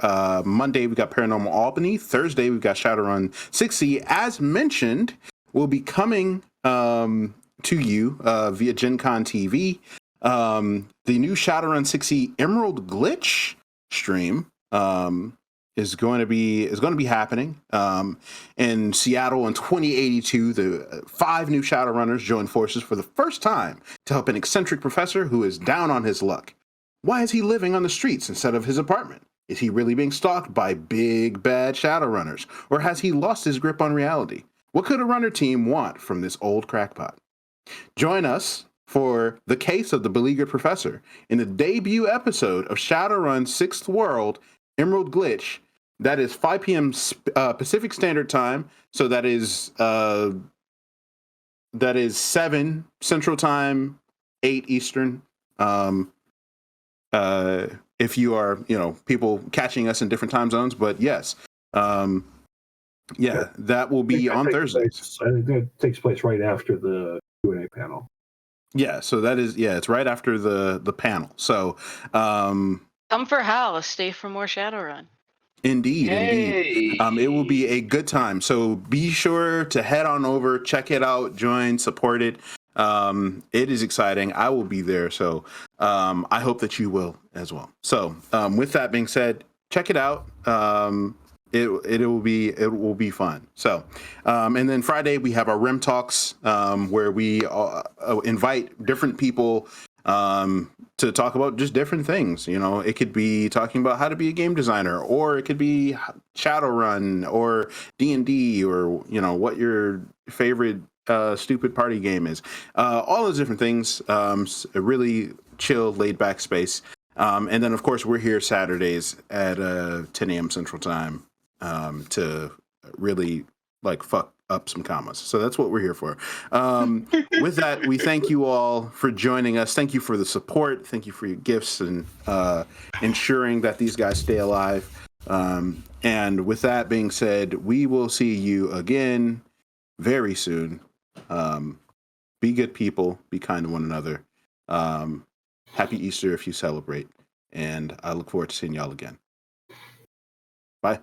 Monday, we got Paranormal Albany. Thursday, we've got Shadowrun 6C. As mentioned, we'll be coming to you via Gen Con TV. The new Shadowrun 6E Emerald Glitch stream is going to be happening in Seattle in 2082. The 5 new Shadowrunners join forces for the first time to help an eccentric professor who is down on his luck. Why is he living on the streets instead of his apartment? Is he really being stalked by big bad Shadowrunners, or has he lost his grip on reality? What could a runner team want from this old crackpot? Join us for The Case of the Beleaguered Professor in the debut episode of Shadowrun 6th World Emerald Glitch. That is 5 p.m. Pacific Standard Time, so that is 7 Central Time, 8 Eastern. If you are, people catching us in different time zones, but yes, that will be on Thursdays. I think that takes place right after the Q&A panel. Yeah, so that is, it's right after the panel. So come for Hal, stay for more Shadowrun. Indeed. It will be a good time. So be sure to head on over, check it out, join, support it. It is exciting. I will be there. So I hope that you will as well. So with that being said, check it out. It will be fun. So, and then Friday we have our Rem Talks, where we invite different people to talk about just different things. It could be talking about how to be a game designer, or it could be Shadowrun, or D&D, or what your favorite stupid party game is. All those different things. A really chill, laid back space. And then of course we're here Saturdays at 10 a.m. Central Time. To really fuck up some commas. So that's what we're here for. With that, we thank you all for joining us. Thank you for the support. Thank you for your gifts and ensuring that these guys stay alive. And with that being said, we will see you again very soon. Be good people. Be kind to one another. Happy Easter if you celebrate. And I look forward to seeing y'all again. Bye.